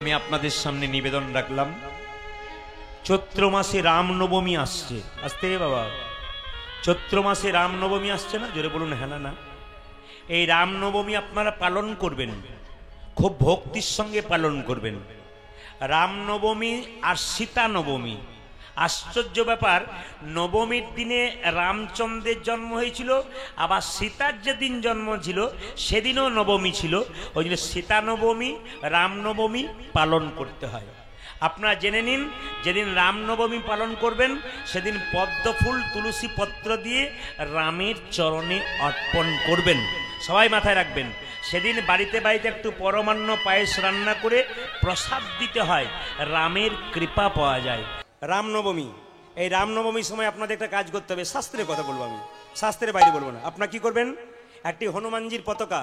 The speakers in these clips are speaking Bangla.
আমি আপনাদের সামনে নিবেদন রাখলাম, চৈত্র মাসে রামনবমী আসছে। আসতে বাবা, চৈত্র মাসে রামনবমী আসছে না? জোরে বলুন হ্যাঁ না না। এই রামনবমী আপনারা পালন করবেন, খুব ভক্তির সঙ্গে পালন করবেন। রামনবমী আর সীতা নবমী, আশ্চর্য ব্যাপার, নবমীর দিনে রামচন্দ্রের জন্ম হয়েছিল, আবার সীতার যেদিন জন্ম ছিল সেদিনও নবমী ছিল। ওই জন্য সীতা নবমী রামনবমী পালন করতে হয়। আপনারা জেনে নিন, যেদিন রামনবমী পালন করবেন সেদিন পদ্মফুল তুলসী পত্র দিয়ে রামের চরণে অর্পণ করবেন। সবাই মাথায় রাখবেন, সেদিন বাড়িতে বাড়িতে একটু পরমান্ন পায়েস রান্না করে প্রসাদ দিতে হয়, রামের কৃপা পাওয়া যায়। রামনবমী, এই রামনবমীর সময় আপনাদের একটা কাজ করতে হবে। শাস্ত্রের কথা বলবো আমি, শাস্ত্রের বাইরে বলবো না। আপনারা কি করবেন, একটি হনুমানজির পতাকা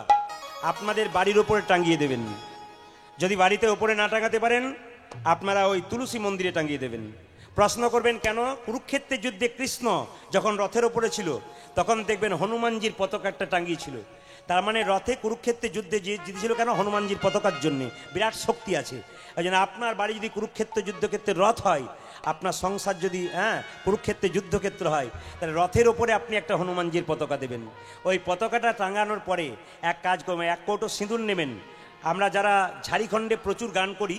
আপনাদের বাড়ির ওপরে টাঙিয়ে দেবেন। যদি বাড়িতে ওপরে না টাঙাতে পারেন, আপনারা ওই তুলসী মন্দিরে টাঙিয়ে দেবেন। প্রশ্ন করবেন কেন? কুরুক্ষেত্রের যুদ্ধে কৃষ্ণ যখন রথের ওপরে ছিল তখন দেখবেন হনুমানজির পতাকা একটা টাঙিয়েছিল। তার মানে রথে কুরুক্ষেত্রের যুদ্ধে জিতেছিল কেন? হনুমানজির পতাকার জন্যে। বিরাট শক্তি আছে। ওই জন্য আপনার বাড়ি যদি কুরুক্ষেত্র যুদ্ধক্ষেত্রে রথ হয়, আপনার সংসার যদি কুরুক্ষেত্রে যুদ্ধক্ষেত্র হয়, তাহলে রথের ওপরে আপনি একটা হনুমানজির পতাকা দেবেন। ওই পতাকাটা টাঙানোর পরে এক কাজ করবেন, এক কৌটো সিঁদুর নেবেন। আমরা যারা ঝাড়খণ্ডে প্রচুর গান করি,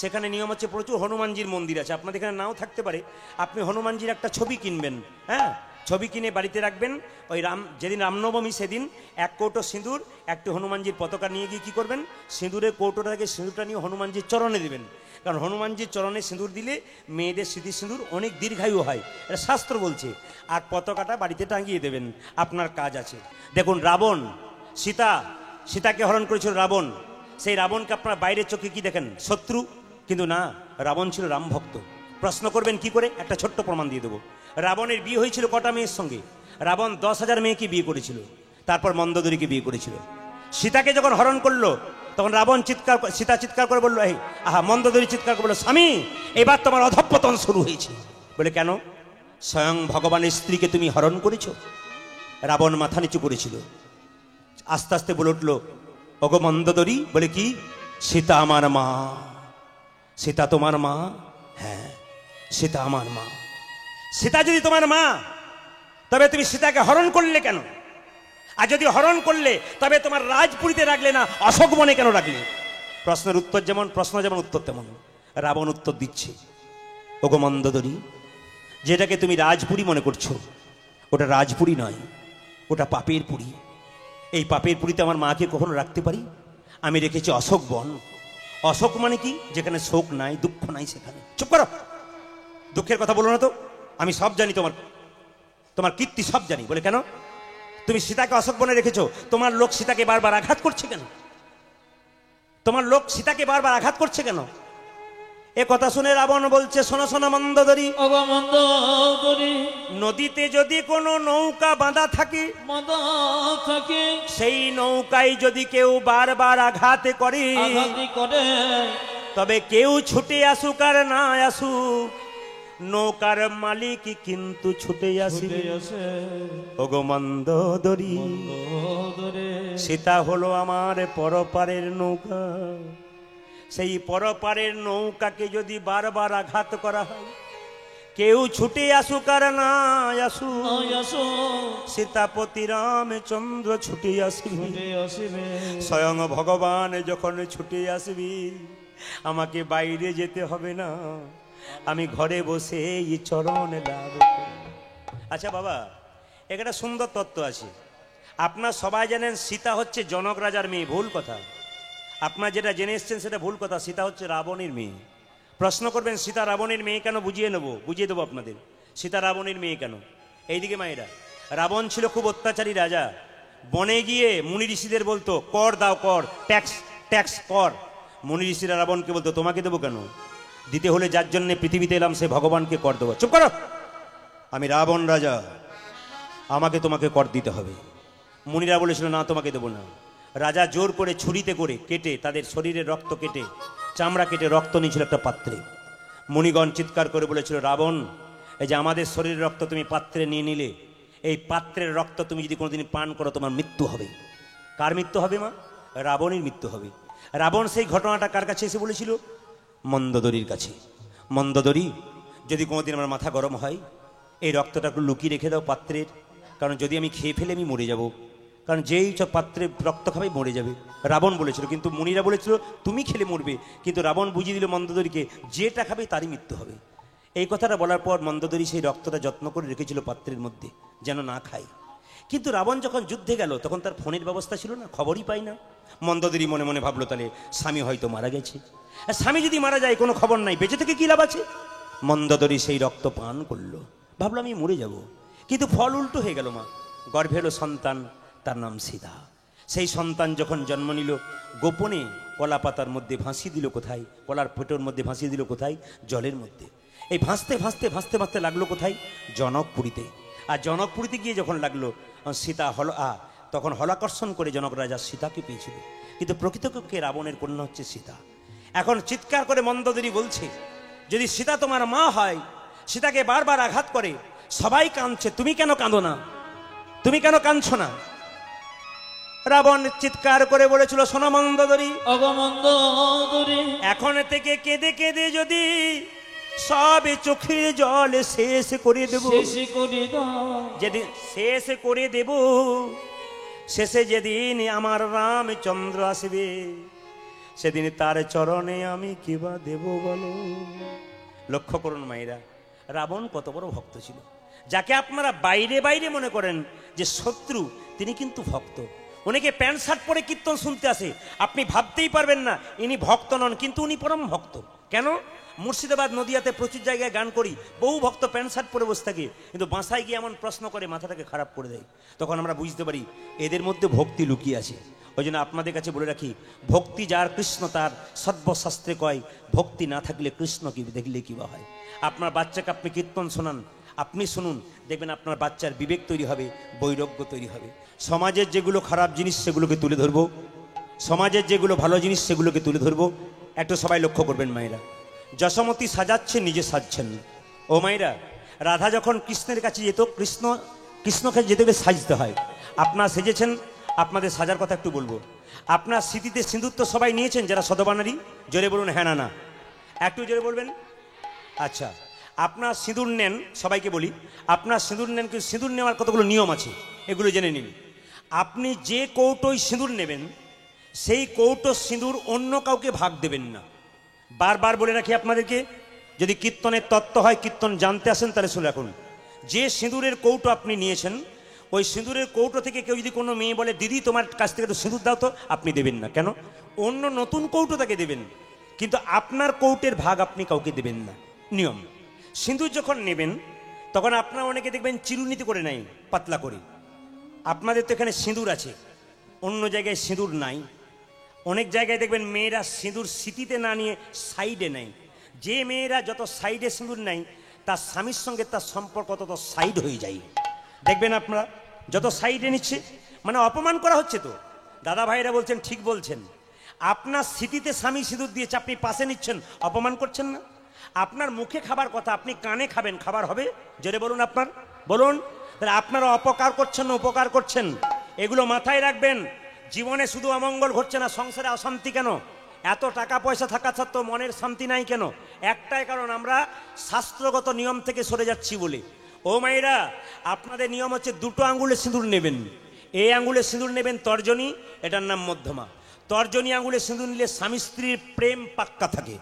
সেখানে নিয়ম হচ্ছে প্রচুর হনুমানজির মন্দির আছে, আপনাদের এখানে নাও থাকতে পারে। আপনি হনুমানজির একটা ছবি কিনবেন, ছবি কিনে বাড়িতে রাখবেন। ওই যেদিন রামনবমী সেদিন এক কৌটো সিঁদুর, একটি হনুমানজির পতাকা নিয়ে গিয়ে কী করবেন, সিঁদুরের কৌটোটা থেকে সিঁদুরটা নিয়ে হনুমানজির চরণে দেবেন। কারণ হনুমানজির চরণে সিঁদুর দিলে মেয়েদের স্মৃতি সিঁদুর অনেক দীর্ঘায়ু হয়, এটা শাস্ত্র বলছে। আর পতাকাটা বাড়িতে টাঙিয়ে দেবেন, আপনার কাজ আছে। দেখুন, রাবণ সীতাকে হরণ করেছিল রাবণ। সেই রাবণকে আপনার বাইরের চোখে কি দেখেন? শত্রু। কিন্তু না, রাবণ ছিল রাম ভক্ত। প্রশ্ন করবেন কি করে? একটা ছোট্ট প্রমাণ দিয়ে দেবো। রাবণের বিয়ে হয়েছিল কটা মেয়ের সঙ্গে? রাবণ 10,000 মেয়েকে বিয়ে করেছিল, তারপর মন্দোদরীকে বিয়ে করেছিল। সীতাকে যখন হরণ করলো তখন রাবণ সীতা চিৎকার করে বললো, এই মন্দোদরী চিৎকার করে বললো, স্বামী এবার তোমার অধঃপতন শুরু হয়েছে। বলে কেন? স্বয়ং ভগবানের স্ত্রীকে তুমি হরণ করেছ। রাবণ মাথা নিচু করেছিল, আস্তে আস্তে বলে উঠলো, ওগো মন্দোদরী। বলে কি? সীতা আমার মা। সীতা তোমার মা? হ্যাঁ, সীতা আমার মা। সীতা যদি তোমার মা, তবে তুমি সীতাকে হরণ করলে কেন? আর যদি হরণ করলে তবে তোমার রাজপুরীতে রাখলে না, অশোক বনে কেন রাখলে? প্রশ্নের উত্তর যেমন প্রশ্ন, যেমন উত্তর তেমন। রাবণ উত্তর দিচ্ছে, ওগো মন্দোদরী, যেটাকে তুমি রাজপুরী মনে করছো, ওটা রাজপুরী নয়, ওটা পাপের পুরী। এই পাপের পুরীতে আমার মাকে কখনো রাখতে পারি? আমি রেখেছি অশোক বন। অশোক মানে কি? যেখানে শোক নাই, দুঃখ নাই, সেখানে। চুপ করো, দুঃখের কথা বলো না তো। আমি সব জানি, তোমার কীর্তি সব জানি। বলে কেন? তুমি সীতাকে অশোক বনে রেখেছো, তোমার লোক সীতাকে বারবার আঘাত করছে কেন? তোমার লোক সীতাকে বারবার আঘাত করছে কেন? এ কথা শুনে রাবণ বলছে, শোনো শোনো মন্দোদরী, নদীতে যদি কোনো নৌকা বাঁধা থাকে, সেই নৌকায় যদি কেউ বারবার আঘাত করে, তবে কেউ ছুটে আসুক আর না আসুক, নৌকার মালিক কিন্তু ছুটে আসিবে। ওগো মন্দোদরী, সীতা হলো আমার পরপারের নৌকা। সেই পরপারের নৌকাকে যদি বারবার আঘাত করা হয়, কেউ ছুটে আসুক আর না আসুক, সীতাপতি রামচন্দ্র ছুটে আসিবে। স্বয়ং ভগবান যখন ছুটে আসবি, আমাকে বাইরে যেতে হবে না, আমি ঘরে বসে এই চরণ লাভ। আচ্ছা বাবা, একটা সুন্দর তত্ত্ব আছে। আপনার সবাই জানেন সীতা হচ্ছে জনক রাজার মেয়ে। ভুল কথা। আপনার যেটা জেনে এসছেন সেটা ভুল কথা। সীতা হচ্ছে রাবণের মেয়ে। প্রশ্ন করবেন সীতা রাবণের মেয়ে কেন? বুঝিয়ে দেবো আপনাদের। সীতা রাবণের মেয়ে কেন? এইদিকে মায়েরা, রাবণ ছিল খুব অত্যাচারী রাজা। বনে গিয়ে মুনি ঋষিদের বলতো, কর দাও, কর, ট্যাক্স কর। মুনি ঋষিরা রাবণকে বলতো, তোমাকে দেবো কেন? দিতে হলে যার জন্য পৃথিবীতে এলাম সে ভগবানকে কর দেবো। চুপ করো, আমি রাবণ রাজা, আমাকে তোমাকে কর দিতে হবে। মুনিরা বলেছিল, না তোমাকে দেবো না। রাজা জোর করে ছুরিতে করে কেটে, তাদের শরীরের রক্ত কেটে, চামড়া কেটে রক্ত নিয়েছিল একটা পাত্রে। মুনিগণ চিৎকার করে বলেছিল, রাবণ, এই যে আমাদের শরীরের রক্ত তুমি পাত্রে নিয়ে নিলে, এই পাত্রের রক্ত তুমি যদি কোনোদিন পান করো তোমার মৃত্যু হবে। কার মৃত্যু হবে মা? রাবণের মৃত্যু হবে। রাবণ সেই ঘটনাটা কার কাছে এসে বলেছিল? মন্দোদরীর কাছে, মন্দোদরী যদি কোনোদিন আমার মাথা গরম হয়, এই রক্তটা একটু লুকিয়ে রেখে দাও পাত্রের, কারণ যদি আমি খেয়ে ফেলে আমি মরে যাব, কারণ যেই সব পাত্রে রক্ত খাবে মরে যাবে। রাবণ বলেছিল, কিন্তু মুনিরা বলেছিল তুমি খেলে মরবে, কিন্তু রাবণ বুঝিয়ে দিল মন্দোদরীকে যেটা খাবে তারই মৃত্যু হবে। এই কথাটা বলার পর মন্দোদরী সেই রক্তটা যত্ন করে রেখেছিল পাত্রের মধ্যে যেন না খায়। কিন্তু রাবণ যখন যুদ্ধে গেল তখন তার ফোনের ব্যবস্থা ছিল না, খবরই পাই না। মন্দোদরী মনে মনে ভাবলো তাহলে স্বামী হয়তো মারা গেছে, আর স্বামী যদি মারা যায় কোনো খবর নাই, বেঁচে থেকে কী লাভ আছে। মন্দোদরী সেই রক্ত পান করলো, ভাবলো আমি মরে যাব, কিন্তু ফল উল্টো হয়ে গেল। মা গর্ভে এলো সন্তান, তার নাম সীতা। সেই সন্তান যখন জন্ম নিল গোপনে কলা পাতার মধ্যে ভাসিয়ে দিল কোথায়, কলার পেটোর মধ্যে ভাসিয়ে দিল কোথায়, জলের মধ্যে। এই ভাসতে ভাসতে ভাসতে ভাসতে লাগলো কোথায়, জনকপুরীতে। আর জনকপুরীতে গিয়ে যখন লাগলো সীতা তখন হলাকর্ষণ করে জনক রাজা সীতাকে পেয়েছিল, কিন্তু প্রকৃতপক্ষে রাবণের কন্যা হচ্ছে সীতা। এখন চিৎকার করে মন্দোদরী বলছে, যদি সীতা তোমার মা হয়, সীতাকে বারবার আঘাত করে, সবাই কাঁদছে, তুমি কেন কাঁদো না, তুমি কেন কাঁদছো না? রাবণ চিৎকার করে বলেছিল, শোনো মন্দোদরী, এখন থেকে কেঁদে কেঁদে যদি সব চোখের জল শেষ করে দেব, যেদিন শেষ করে দেব, শেষে যেদিন আমার রামচন্দ্র আসবে, সেদিন তার চরণে আমি কিবা দেব বলো। লক্ষ্য করুন মায়েরা, রাবণ কত বড় ভক্ত ছিল। যাকে আপনারা বাইরে বাইরে মনে করেন যে শত্রু, তিনি কিন্তু ভক্ত। উনিকে প্যান্ট শার্ট পরে কীর্তন শুনতে আসে, আপনি ভাবতেই পারবেন না ইনি ভক্ত নন, কিন্তু উনি পরম ভক্ত। কেন? মুর্শিদাবাদ নদিয়াতে প্রচুর জায়গায় গান করি, বহু ভক্ত প্যান্ট শার্ট পরে বসে থাকে, কিন্তু বাসায় গিয়ে এমন প্রশ্ন করে মাথাটাকে খারাপ করে দেয়। তখন আমরা বুঝতে পারি এদের মধ্যে ভক্তি লুকিয়ে আছে। ওই জন্য আপনাদের কাছে বলে রাখি, ভক্তি যার কৃষ্ণ তার, সর্বশাস্ত্রে কয় ভক্তি না থাকলে কৃষ্ণ কি দেখলে কি বা হয়। আপনার বাচ্চাকে আপনি কীর্তন শোনান, আপনি শুনুন, দেখবেন আপনার বাচ্চার বিবেক তৈরি হবে, বৈরাগ্য তৈরি হবে। সমাজের যেগুলো খারাপ জিনিস সেগুলোকে তুলে ধরবো, সমাজের যেগুলো ভালো জিনিস সেগুলোকে তুলে ধরবো। একটু সবাই লক্ষ্য করবেন মায়েরা, যশোমতী সাজাচ্ছে, নিজে সাজছেন। ও মায়েরা, রাধা যখন কৃষ্ণের কাছে যেত, কৃষ্ণকে যেতে গেলে সাজতে হয়। আপনারা সেজেছেন, আপনাদের সাজার কথা একটু বলবো। আপনার স্মৃতিতে সিঁদুর তো সবাই নিয়েছেন যারা সদবানারী, জোরে বলুন হ্যাঁ না না, একটু জোরে বলবেন। আচ্ছা, আপনার সিঁদুর নেন, সবাইকে বলি আপনার সিঁদুর নেন, কিন্তু সিঁদুর নেওয়ার কতগুলো নিয়ম আছে, এগুলো জেনে নিন। আপনি যে কৌটোয় সিঁদুর নেবেন, সেই কৌটো সিঁদুর অন্য কাউকে ভাগ দেবেন না। বারবার বলে রাখি আপনাদেরকে, যদি কীর্তনের তত্ত্ব হয়, কীর্তন জানতে আসেন, তাহলে শুনে রাখুন, যে সিঁদুরের কৌটো আপনি নিয়েছেন, ওই সিঁদুরের কৌটো থেকে কেউ যদি কোনো মেয়ে বলে দিদি তোমার কাছ থেকে তো সিঁদুর দাও, তো আপনি দেবেন না। কেন? অন্য নতুন কৌটো তাকে দেবেন, কিন্তু আপনার কৌটের ভাগ আপনি কাউকে দেবেন না, নিয়ম। সিঁদুর যখন নেবেন তখন আপনারা অনেকে দেখবেন চিরুনিতে করে নেয়, পাতলা করে। আপনাদের তো এখানে সিঁদুর আছে, অন্য জায়গায় সিঁদুর নাই। অনেক জায়গায় দেখবেন মেয়েরা সিঁদুর স্মৃতিতে না নিয়ে সাইডে নেয়। যে মেয়েরা যত সাইডে সিঁদুর নেয়, তার স্বামীর সঙ্গে তার সম্পর্ক তত সাইড হয়ে যায়। দেখবেন আপনারা যত সাইডে নিচ্ছে, মানে অপমান করা হচ্ছে। তো দাদা ভাইরা বলছেন, ঠিক বলছেন, আপনার স্মৃতিতে স্বামী সিঁদুর দিয়েছে, আপনি পাশে নিচ্ছেন, অপমান করছেন না? আপনার মুখে খাবার কথা, আপনি কানে খাবেন, খাবার হবে? জোরে বলুন, আপনার বলুন। তাহলে আপনারা অপকার করছেন না উপকার করছেন, এগুলো মাথায় রাখবেন। জীবনে শুধু অমঙ্গল ঘটছে না, সংসারে অশান্তি কেন? এত টাকা পয়সা থাকা সত্ত্বেও মনের শান্তি নাই কেন? একটাই কারণ, আমরা শাস্ত্রগত নিয়ম থেকে সরে যাচ্ছি বলে। ও মায়েরা, আপনাদের নিয়ম হচ্ছে দুটো আঙ্গুলে সিঁদুর নেবেন। এই আঙ্গুলে সিঁদুর নেবেন তর্জনী, এটার নাম মধ্যমা। তর্জনী আঙ্গুলে সিঁদুর নিলে স্বামী স্ত্রীর প্রেম পাক্কা থাকে,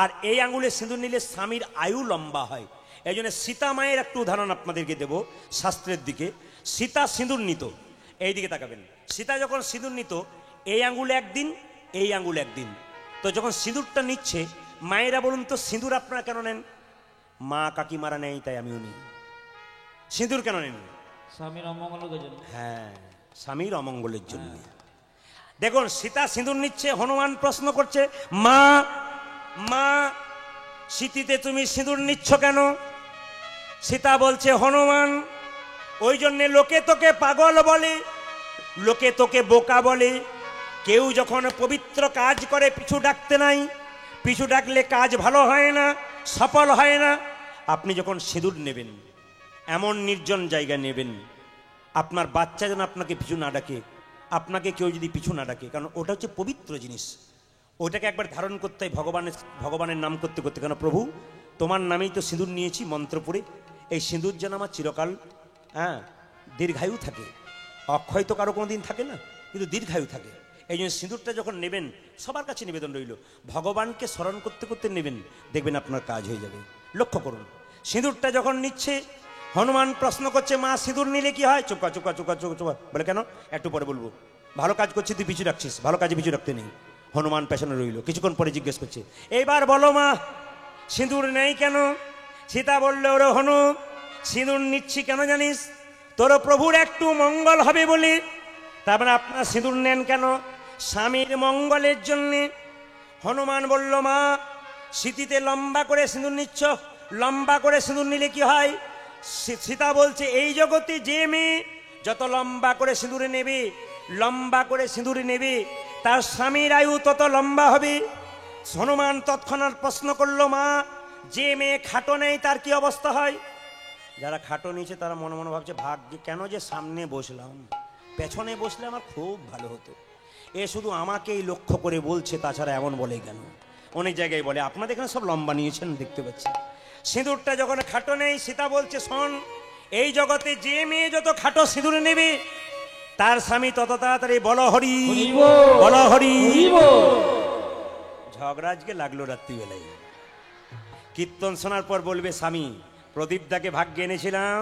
আর এই আঙ্গুলে সিঁদুর নিলে স্বামীর আয়ু লম্বা হয়। এই জন্য সীতা মায়ের একটু উদাহরণ আপনাদেরকে দেব শাস্ত্রের দিকে। সীতা সিঁদুর নিত, এই দিকে তাকাবেন। সীতা যখন সিঁদুর নিত, এই আঙ্গুলে একদিন, এই আঙ্গুলে একদিন। তো যখন সিঁদুরটা নিচ্ছে, মায়েরা বলুন তো সিঁদুর আপনারা কেন নেন? মা কাকিমারা নেই তাই আমিও নিই। সিঁদুর কেন নেন? স্বামীর অমঙ্গলের জন্য। হ্যাঁ, স্বামীর অমঙ্গলের জন্য। দেখুন, সীতা সিঁদুর নিচ্ছে, হনুমান প্রশ্ন করছে, মা মা স্মৃতিতে তুমি সিঁদুর নিচ্ছ কেন? সীতা বলছে, হনুমান, ওই জন্যে লোকে তোকে পাগল বলে, লোকে তোকে বোকা বলে। কেউ যখন পবিত্র কাজ করে পিছু ডাকতে নাই, পিছু ডাকলে কাজ ভালো হয় না, সফল হয় না। আপনি যখন সিঁদুর নেবেন, এমন নির্জন জায়গা নেবেন, আপনার বাচ্চা যেন আপনাকে পিছু না ডাকে, আপনাকে কেউ যদি পিছু না ডাকে, কারণ ওটা হচ্ছে পবিত্র জিনিস। ওইটাকে একবার ধারণ করতে হয় ভগবানের নাম করতে করতে। কেন প্রভু তোমার নামেই তো সিঁদুর নিয়েছি মন্ত্র পড়ে, এই সিঁদুর যেন আমার চিরকাল দীর্ঘায়ু থাকে। অক্ষয় তো কারো কোনো দিন থাকে না, কিন্তু দীর্ঘায়ু থাকে। এই জন্য সিঁদুরটা যখন নেবেন, সবার কাছে নিবেদন রইল, ভগবানকে স্মরণ করতে করতে নেবেন, দেখবেন আপনার কাজ হয়ে যাবে। লক্ষ্য করুন, সিঁদুরটা যখন নিচ্ছে, হনুমান প্রশ্ন করছে, মা সিঁদুর নিলে কি হয়? চুপকা চুপকা চুপকা চুপকা বলে, কেন? একটু পরে বলবো। ভালো কাজ করছিস তুই পিছু রাখছিস, ভালো কাজে পিছু রাখতে নেই। হনুমান পেছনে রইল, কিছুক্ষণ পরে জিজ্ঞেস করছে, এইবার বলো মা সিঁদুর নেই কেন? সীতা বললে, ওরে হনু, সিঁদুর নিচ্ছি কেন জানিস? তোর প্রভুর একটু মঙ্গল হবে বলে। তারপরে আপনার সিঁদুর নেন কেন? স্বামীর মঙ্গলের জন্যে। হনুমান বলল, মা স্মৃতিতে লম্বা করে সিঁদুর নিচ্ছ, লম্বা করে সিঁদুর নিলে কি হয়? সীতা বলছে, এই জগতে যে মেয়ে যত লম্বা করে সিঁদুরে নেবে, লম্বা করে সিঁদুরে নেবে, তার স্বামীর আয়ু তত লম্বা হবে। হনুমান তৎক্ষণাৎ প্রশ্ন করলো, মা যে মেয়ে খাটো নেই তার কি অবস্থা হয়? যারা খাটো নিয়েছে তারা মনে মনে ভাবছে, ভাগ্যে কেন যে সামনে বসলাম, পেছনে বসলে আমার খুব ভালো হতো। এ শুধু আমাকেই লক্ষ্য করে বলছে, তাছাড়া এমন বলে কেন? অনেক জায়গায় বলে, আপনাদের এখানে সব লম্বা নিয়েছেন দেখতে পাচ্ছি। সিঁদুরটা যখন খাটো নেই, সীতা বলছে, শোন, এই জগতে যে মেয়ে যত খাটো সিঁদুরে নেবে, তার স্বামী তত তাড়াতাড়ি বল হরি বল হরি। ঝগড়া আজকে লাগলো রাত্রিবেলায়। কীর্তন শোনার পর বলবে, স্বামী প্রদীপটাকে ভাগ্যে এনেছিলাম,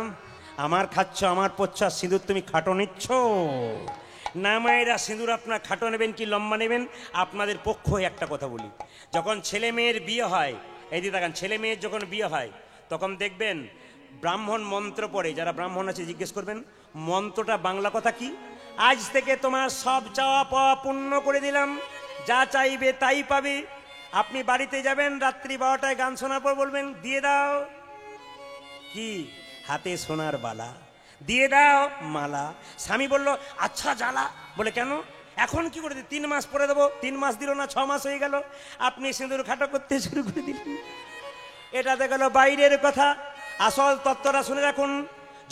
আমার খাচ্ছ, আমার পচ্ছ, সিঁদুর তুমি খাটো নিচ্ছ না। মায়েরা সিঁদুর আপনার খাটো নেবেন কি লম্বা নেবেন? আপনাদের পক্ষ হয়ে একটা কথা বলি, যখন ছেলে মেয়ের বিয়ে হয়, এই দিকে তাকান, ছেলে মেয়ের যখন বিয়ে হয় তখন দেখবেন ব্রাহ্মণ মন্ত্র পড়ে। যারা ব্রাহ্মণ আছে জিজ্ঞেস করবেন, মন্ত্রটা বাংলা কথা কি? আজ থেকে তোমার সব চাওয়া পাওয়া পূর্ণ করে দিলাম, যা চাইবে তাই পাবে। আপনি বাড়িতে যাবেন, রাত্রি 12টায় গান শোনার পর বলবেন, দিয়ে দাও কি? হাতে সোনার বালা, দিয়ে দাও মালা। স্বামী বলল, আচ্ছা জ্বালা। বলে, কেন? এখন কি করে 3 মাস পরে দেবো। 3 মাস দিল না, 6 মাস হয়ে গেল, আপনি সিঁদুর খাটো করতে শুরু করে দিলেন। এটা দেখা গেল বাইরের কথা, আসল তত্ত্বটা শুনে রাখুন।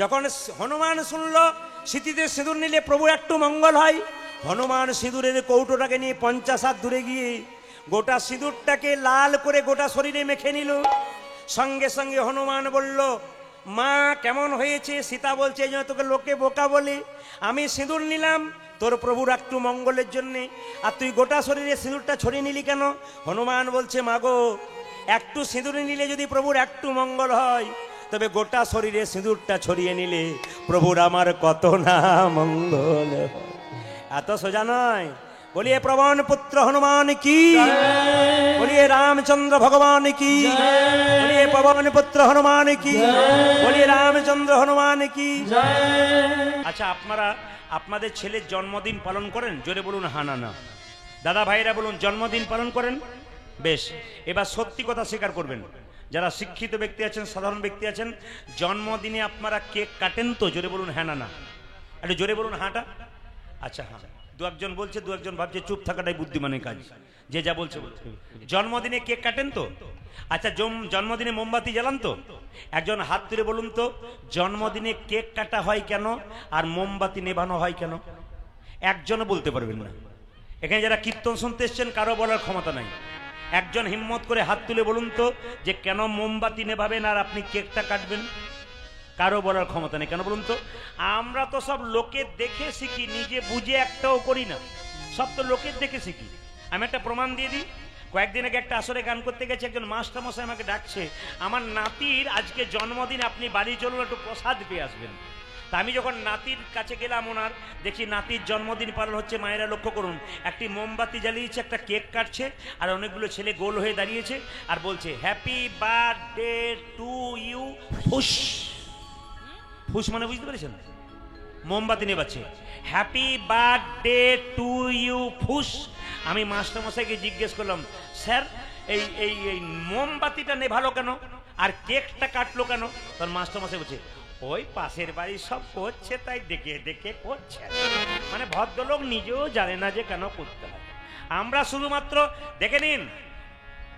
যখন হনুমান শুনল স্মৃতিতে সিঁদুর নিলে প্রভুর একটু মঙ্গল হয়, হনুমান সিঁদুরের কৌটোটাকে নিয়ে 50 হাত দূরে গিয়ে গোটা সিঁদুরটাকে লাল করে গোটা শরীরে মেখে নিল। সঙ্গে সঙ্গে হনুমান বলল, মা কেমন হয়েছে? সীতা বলছে, এই জন্য তোকে লোকে বোকা বলে। আমি সিঁদুর নিলাম তোর প্রভুর একটু মঙ্গলের জন্যে, আর তুই গোটা শরীরে সিঁদুরটা ছড়িয়ে নিলি কেন? হনুমান বলছে, মাগো একটু সিঁদুরে নিলে যদি প্রভুর একটু মঙ্গল হয়, তবে গোটা শরীরে সিঁদুরটা ছড়িয়ে নিলে প্রভুর আমার কত না মঙ্গল। এত সোজা নয়। বলিয়ে প্রবণ পুত্র হনুমান কি, বলিয়ে রামচন্দ্র ভগবান কি, বলিয়ে পবন পুত্র হনুমান কি, বলিয়ে রামচন্দ্র হনুমান কি। আচ্ছা, আপনারা আপনাদের ছেলের জন্মদিন পালন করেন? জোরে বলুন হা না না। দাদা ভাইরা বলুন, জন্মদিন পালন করেন? বেশ, এবার সত্যি কথা স্বীকার করবেন। যারা শিক্ষিত ব্যক্তি আছেন, সাধারণ ব্যক্তি আছেন, জন্মদিনে আপনারা কেক কাটেন তো? জোরে বলুন হ্যাঁ না না। একটু জোরে বলুন হাঁটা। আচ্ছা হ্যাঁ, দু একজন বলছে, দু একজন ভাবছে চুপ থাকাটাই বুদ্ধিমানের কাজ, যে যা বলছে বলছে। জন্মদিনে কেক কাটেন তো? আচ্ছা, জন্মদিনে মোমবাতি জ্বালান তো? একজন হাত তুলে বলুন তো, জন্মদিনে কেক কাটা হয় কেন আর মোমবাতি নেভানো হয় কেন? একজনও বলতে পারবেন না। এখানে যারা কীর্তন শুনতে এসছেন, কারো বলার ক্ষমতা নাই। একজন হিম্মত করে হাত তুলে বলুন তো, যে কেন মোমবাতি নেভাবেন আর আপনি কেকটা কাটবেন? কারো বলার ক্ষমতা নেই। কেন বলুন তো? আমরা তো সব লোকের দেখে শিখি, নিজে বুঝে একটাও করি না, সব তো লোকের দেখে শিখি। আমি একটা প্রমাণ দিয়ে দিই। কয়েকদিন আগে একটা আসরে গান করতে গেছে, একজন মাস্টারমশাই আমাকে ডাকছে, আমার নাতির আজকে জন্মদিন, আপনি বাড়ি চলুন একটু প্রসাদ পেয়ে আসবেন। তা আমি যখন নাতির কাছে গেলাম, ওনার দেখি নাতির জন্মদিন পালন হচ্ছে। মায়েরা লক্ষ্য করুন, একটি মোমবাতি জ্বালিয়েছে, একটা কেক কাটছে, আর অনেকগুলো ছেলে গোল হয়ে দাঁড়িয়েছে আর বলছে, হ্যাপি বার্থডে টু ইউ। ফুস ফুস মানে বুঝতে পেরেছেন? মোমবাতি নেবাচ্ছে, হ্যাপি বার্থডে টু ইউ ফুস। আমি মাস্টারমশাইকে জিজ্ঞেস করলাম, স্যার এই এই এই মোমবাতিটা নেভালো কেন আর কেকটা কাটলো কেন? তখন মাস্টারমশাই বলছে, ওই পাশের বাড়ি সব করছে তাই দেখে দেখে করছে। মানে ভদ্রলোক নিজেও জানে না যে কেন করতে হয়। আমরা শুধুমাত্র দেখে নিন,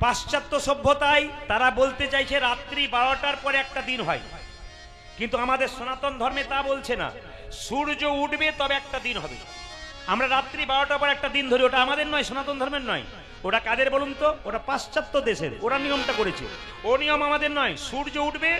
পাশ্চাত্য সভ্যতায় তারা বলতে চাইছে রাত্রি 12টার পরে একটা দিন হয়, কিন্তু আমাদের সনাতন ধর্মে তা বলছে না। সূর্য উঠবে তবে একটা দিন হবে। আমরা রাত্রি 12টার পর একটা দিন ধরি, ওটা আমাদের নয়, সনাতন ধর্মের নয়। ওটা কাদের বলুন তো? ওটা পাশ্চাত্য দেশের, ওরা নিয়মটা করেছে। ও নিয়ম আমাদের নয়। সূর্য উঠবে,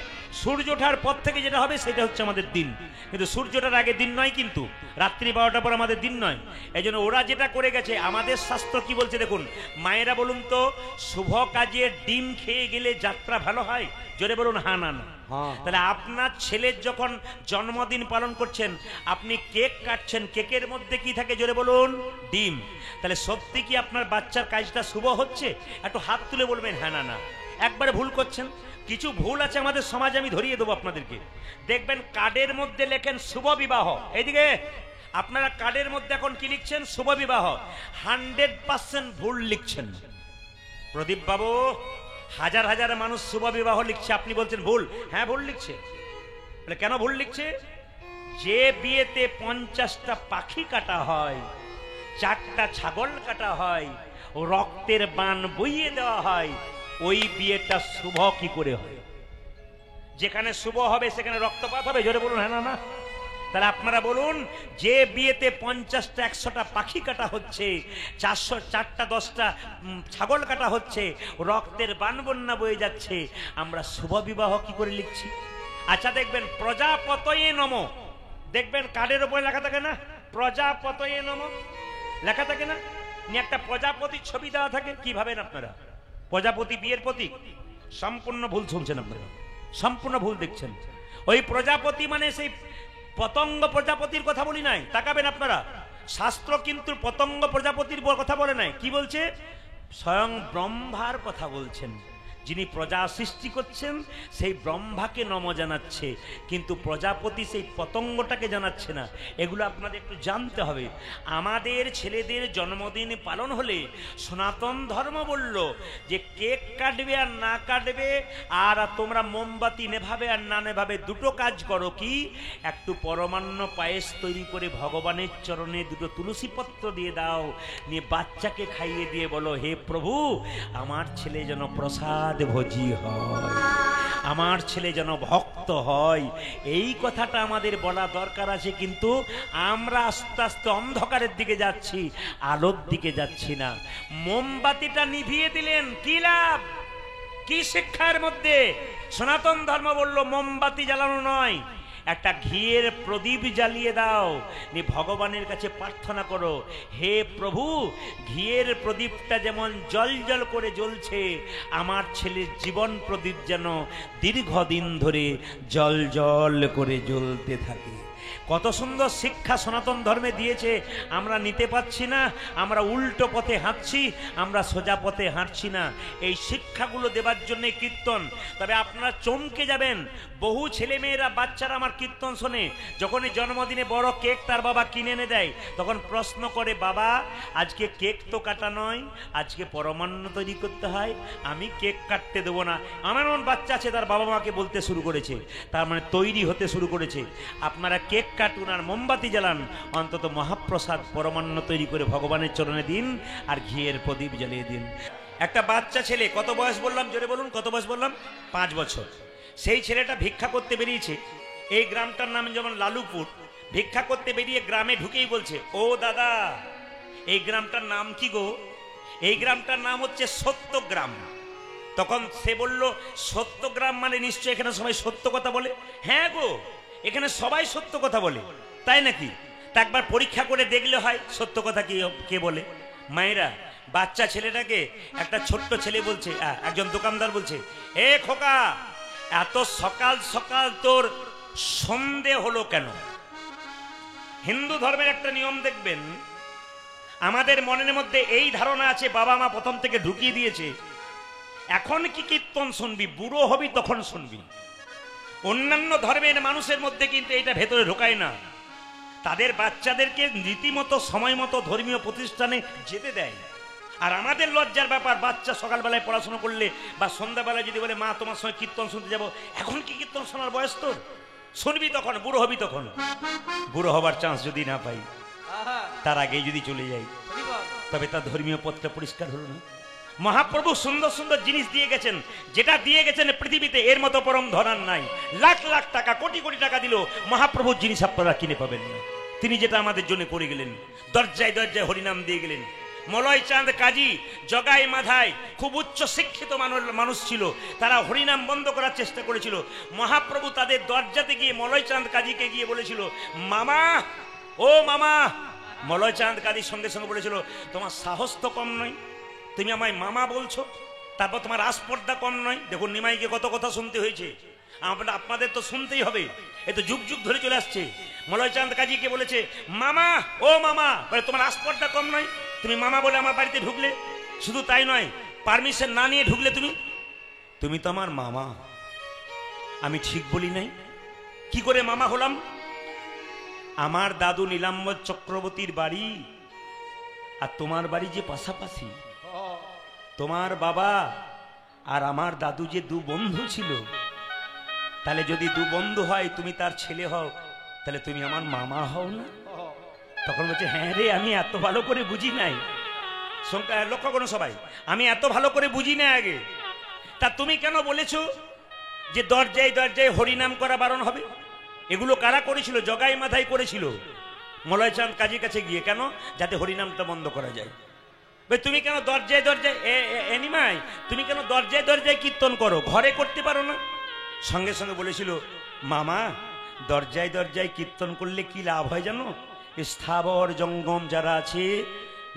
সূর্য ওঠার পর থেকে যেটা হবে সেটা হচ্ছে আমাদের দিন, কিন্তু সূর্যটার আগে দিন নয়, কিন্তু রাত্রি 12টার পর আমাদের দিন নয়। এই জন্য ওরা যেটা করে গেছে, আমাদের শাস্ত্র কি বলছে দেখুন। মায়েরা বলুন তো, শুভ কাজে ডিম খেয়ে গেলে যাত্রা ভালো হয়? জোরে বলুন হ্যাঁ না না। তাহলে আপনার ছেলের যখন জন্মদিন পালন করছেন, আপনি কেক কাটছেন, কেকের মধ্যে কি থাকে জোরে বলুন? ডিম। তাহলে সত্যি কি আপনার বাচ্চার কাজটা শুভ হচ্ছে? একটু হাত তুলে বলবেন হ্যাঁ না না। একবারে ভুল করছেন। কিছু ভুল আছে আমাদের সমাজে, আমি ধরিয়ে দেবো আপনাদেরকে। দেখবেন কার্ডের মধ্যে লেখেন শুভ বিবাহ, এইদিকে আপনারা কার্ডের মধ্যে এখন কি লিখছেন? শুভ বিবাহ। 100% ভুল লিখছেন। প্রদীপ বাবু, হাজার হাজার মানুষ শুভ বিবাহ লিখছে, আপনি বলছেন ভুল। হ্যাঁ ভুল লিখছে। কেন ভুল লিখছে? যে বিয়েতে 50টা পাখি কাটা হয়, 4টা ছাগল কাটা হয়, রক্তের বান বইয়ে দেওয়া হয়, ওই বিয়েটা শুভ কি করে হয়? যেখানে শুভ হবে সেখানে রক্তপাত হবে? জোরে বলুন হ্যাঁ না না। তাহলে আপনারা বলুন, যে বিয়েতে 50টা 100টা পাখি কাটা হচ্ছে, 4টা 10টা ছাগল কাটা হচ্ছে, রক্তের বান বন্যা বয়ে যাচ্ছে, আমরা শুভ বিবাহ কি করে লিখছি? আচ্ছা দেখবেন প্রজাপতয়ে নম, দেখবেন কার্ডের উপরে লেখা থাকে না? প্রজাপতয়ে নম লেখা থাকে না? একটা প্রজাপতির ছবি দেওয়া থাকে। কি ভাবেন আপনারা? প্রজাপতি বিয়ের প্রতীক? সম্পূর্ণ ভুল শুনছেন আপনারা, সম্পূর্ণ ভুল দেখছেন। ওই প্রজাপতি মানে সেই পতঙ্গ প্রজাপতির কথা বলি নাই, তাকাবেন আপনারা। শাস্ত্র কিন্তু পতঙ্গ প্রজাপতির কথা বলে নাই। কি বলছে? স্বয়ং ব্রহ্মার কথা বলছেন। যিনি প্রজা সৃষ্টি করছেন সেই ব্রহ্মাকে নম জানাচ্ছে, কিন্তু প্রজাপতি সেই পতঙ্গটাকে জানাচ্ছে না। এগুলো আপনাদের একটু জানতে হবে। আমাদের ছেলেদের জন্মদিন পালন হলে সনাতন ধর্ম বলল যে কেক কাটবে আর না কাটবে, আর তোমরা মোমবাতি নেভাবে আর না নেভাবে, দুটো কাজ করো। কি? একটু পরমান্ন পায়েস তৈরি করে ভগবানের চরণে দুটো তুলসী পত্র দিয়ে দাও, নিয়ে বাচ্চাকে খাইয়ে দিয়ে বলো, হে প্রভু, আমার ছেলে যেন প্রসাদ ভোজি হয়, আমার ছেলে যেন ভক্ত হয়। এই কথাটা আমাদের বলা দরকার আছে। কিন্তু আমরা আস্তে আস্তে অন্ধকারের দিকে যাচ্ছি, আলোর দিকে যাচ্ছি না। মোমবাতিটা নিভিয়ে দিলেন, কি লাভ? কি শিক্ষার মধ্যে? সনাতন ধর্ম বলল মোমবাতি জ্বালানো নয়, একটা ঘিয়ের প্রদীপ জ্বালিয়ে দাও, নি ভগবানের কাছে প্রার্থনা করো, হে প্রভু, ঘিয়ের প্রদীপটা যেমন জল জল করে জ্বলছে, আমার ছেলের জীবন প্রদীপ যেন দীর্ঘদিন ধরে জল জল করে জ্বলতে থাকে। কত সুন্দর শিক্ষা সনাতন ধর্মে দিয়েছে, আমরা নিতে পারছি না। আমরা উল্টো পথে হাঁটছি, আমরা সোজা পথে হাঁটছি না। এই শিক্ষাগুলো দেবার জন্য কীর্তন। তবে আপনারা চমকে যাবেন, বহু ছেলে মেয়েরা বাচ্চারা আমার কীর্তন শোনে, যখনই জন্মদিনে বড় কেক তার বাবা কিনে এনে দেয়, তখন প্রশ্ন করে, বাবা আজকে কেক তো কাটা নয়, আজকে পরমান্ন তৈরি করতে হয়, আমি কেক কাটতে দেবো না। আমার এমন বাচ্চা আছে, তার বাবা মাকে বলতে শুরু করেছে, তার মানে তৈরি হতে শুরু করেছে। আপনারা কেক কাটুন আর মোমবাতি জ্বালান, অন্তত মহাপ্রসাদ পরমান্ন তৈরি করে ভগবানের চরণে দিন, আর ঘিয়ের প্রদীপ জ্বালিয়ে দিন। একটা বাচ্চা ছেলে, কত বয়স বললাম? জোরে বলুন, কত বয়স বললাম? 5 বছর। সেই ছেলেটা ভিক্ষা করতে বেরিয়েছে। এই গ্রামটার নাম যেমন লালুপুর। ভিক্ষা করতে বেরিয়ে গ্রামে ঢুকেই বলছে, ও দাদা, এই গ্রামটার নাম কি গো? এই গ্রামটার নাম হচ্ছে সত্যগ্রাম। তখন সে বলল, সত্যগ্রাম মানে নিশ্চয়ই এখানে সবাই সত্য কথা বলে। হ্যাঁ গো, এখানে সবাই সত্য কথা বলে। তাই নাকি? তা একবার পরীক্ষা করে দেখলে হয় সত্য কথা কি কে বলে। মায়েরা, বাচ্চা ছেলেটাকে একটা ছোট্ট ছেলে বলছে, একজন দোকানদার বলছে, এ খোকা, এত সকাল সকাল তোর সন্ধে হলো কেন? হিন্দু ধর্মের একটা নিয়ম দেখবেন, আমাদের মনের মধ্যে এই ধারণা আছে, বাবা মা প্রথম থেকে ঢুকিয়ে দিয়েছে, এখন কি কীর্তন শুনবি, বুড়ো হবি তখন শুনবি। অন্যান্য ধর্মের মানুষের মধ্যে কিন্তু এটা ভেতরে ঢোকায় না। তাদের বাচ্চাদেরকে রীতিমতো সময় মতো ধর্মীয় প্রতিষ্ঠানে যেতে দেয়। আর আমাদের লজ্জার ব্যাপার, বাচ্চা সকালবেলায় পড়াশোনা করলে বা সন্ধ্যাবেলায় যদি বলে, মা তোমার সঙ্গে কীর্তন শুনতে যাবো, এখন কি কীর্তন শোনার বয়স তোর? শুনবি তখন, বুড়ো হবি তখন। বুড়ো হবার চান্স যদি না পাই, তার আগেই যদি চলে যাই, তবে তার ধর্মীয় পথটা পরিষ্কার হলো না। মহাপ্রভু সুন্দর সুন্দর জিনিস দিয়ে গেছেন, যেটা দিয়ে গেছেন পৃথিবীতে এর মতো পরম ধরার নাই। লাখ লাখ টাকা, কোটি কোটি টাকা দিল, মহাপ্রভুর জিনিস আপনারা কিনে পাবেন না। তিনি যেটা আমাদের জন্য করে গেলেন, দরজায় দরজায় হরিনাম দিয়ে গেলেন। মলয় চাঁদ কাজী জগাই মাধায় খুব উচ্চ শিক্ষিত মানুষ ছিল, তারা হরিনাম বন্ধ করার চেষ্টা করেছিল। মহাপ্রভু তাদের দরজাতে গিয়ে মলয় চাঁদ কাজীকে গিয়ে বলেছিল, মামা ও মামা। মলয় চাঁদ কাজীর সঙ্গে সঙ্গে বলেছিল, তোমার সাহস তো কম নয়, তুমি আমায় মামা বলছো, তারপর তোমার আসপর্দা কম নয়। দেখুন নিমাইকে কত কথা শুনতে হয়েছে, আপনাদের তো শুনতেই হবে, এ তো যুগ যুগ ধরে চলে আসছে। মলয় চাঁদ কাজীকে বলেছে, মামা ও মামা, বলে তোমার আসপর্দা কম নয়, তুমি মামা বলে আমার বাড়িতে ঢুকলে, শুধু তাই নয় পারমিশন না নিয়ে ঢুকলে, তুমি তো আমার মামা। আমি ঠিক বলি নাই? কি করে মামা হলাম? আমার দাদু নীলাম্বর চক্রবর্তীর বাড়ি আর তোমার বাড়ি যে পাশাপাশি, তোমার বাবা আর আমার দাদু যে দু বন্ধু ছিল, তাহলে যদি দু বন্ধু হয় তুমি তার ছেলে হও, তাহলে তুমি আমার মামা হও না? তখন বলছে, হ্যাঁ রে, আমি এত ভালো করে বুঝি নাই। লক্ষ্য করুন সবাই, আমি এত ভালো করে বুঝি না আগে। তা তুমি কেন বলেছো যে দরজায় দরজায় হরিনাম করা বারণ হবে? এগুলো কারা করেছিল? জগাই মাধাই করেছিল মলয় চাঁদ কাজীর কাছে গিয়ে। কেন? যাতে হরিনামটা বন্ধ করা যায়। তুমি কেন দরজায় দরজায় এনিমাই, তুমি কেন দরজায় দরজায় কীর্তন করো, ঘরে করতে পারো না? সঙ্গে সঙ্গে বলেছিল, মামা দরজায় দরজায় কীর্তন করলে কি লাভ হয় জানো? স্থাবর জঙ্গম যারা আছে,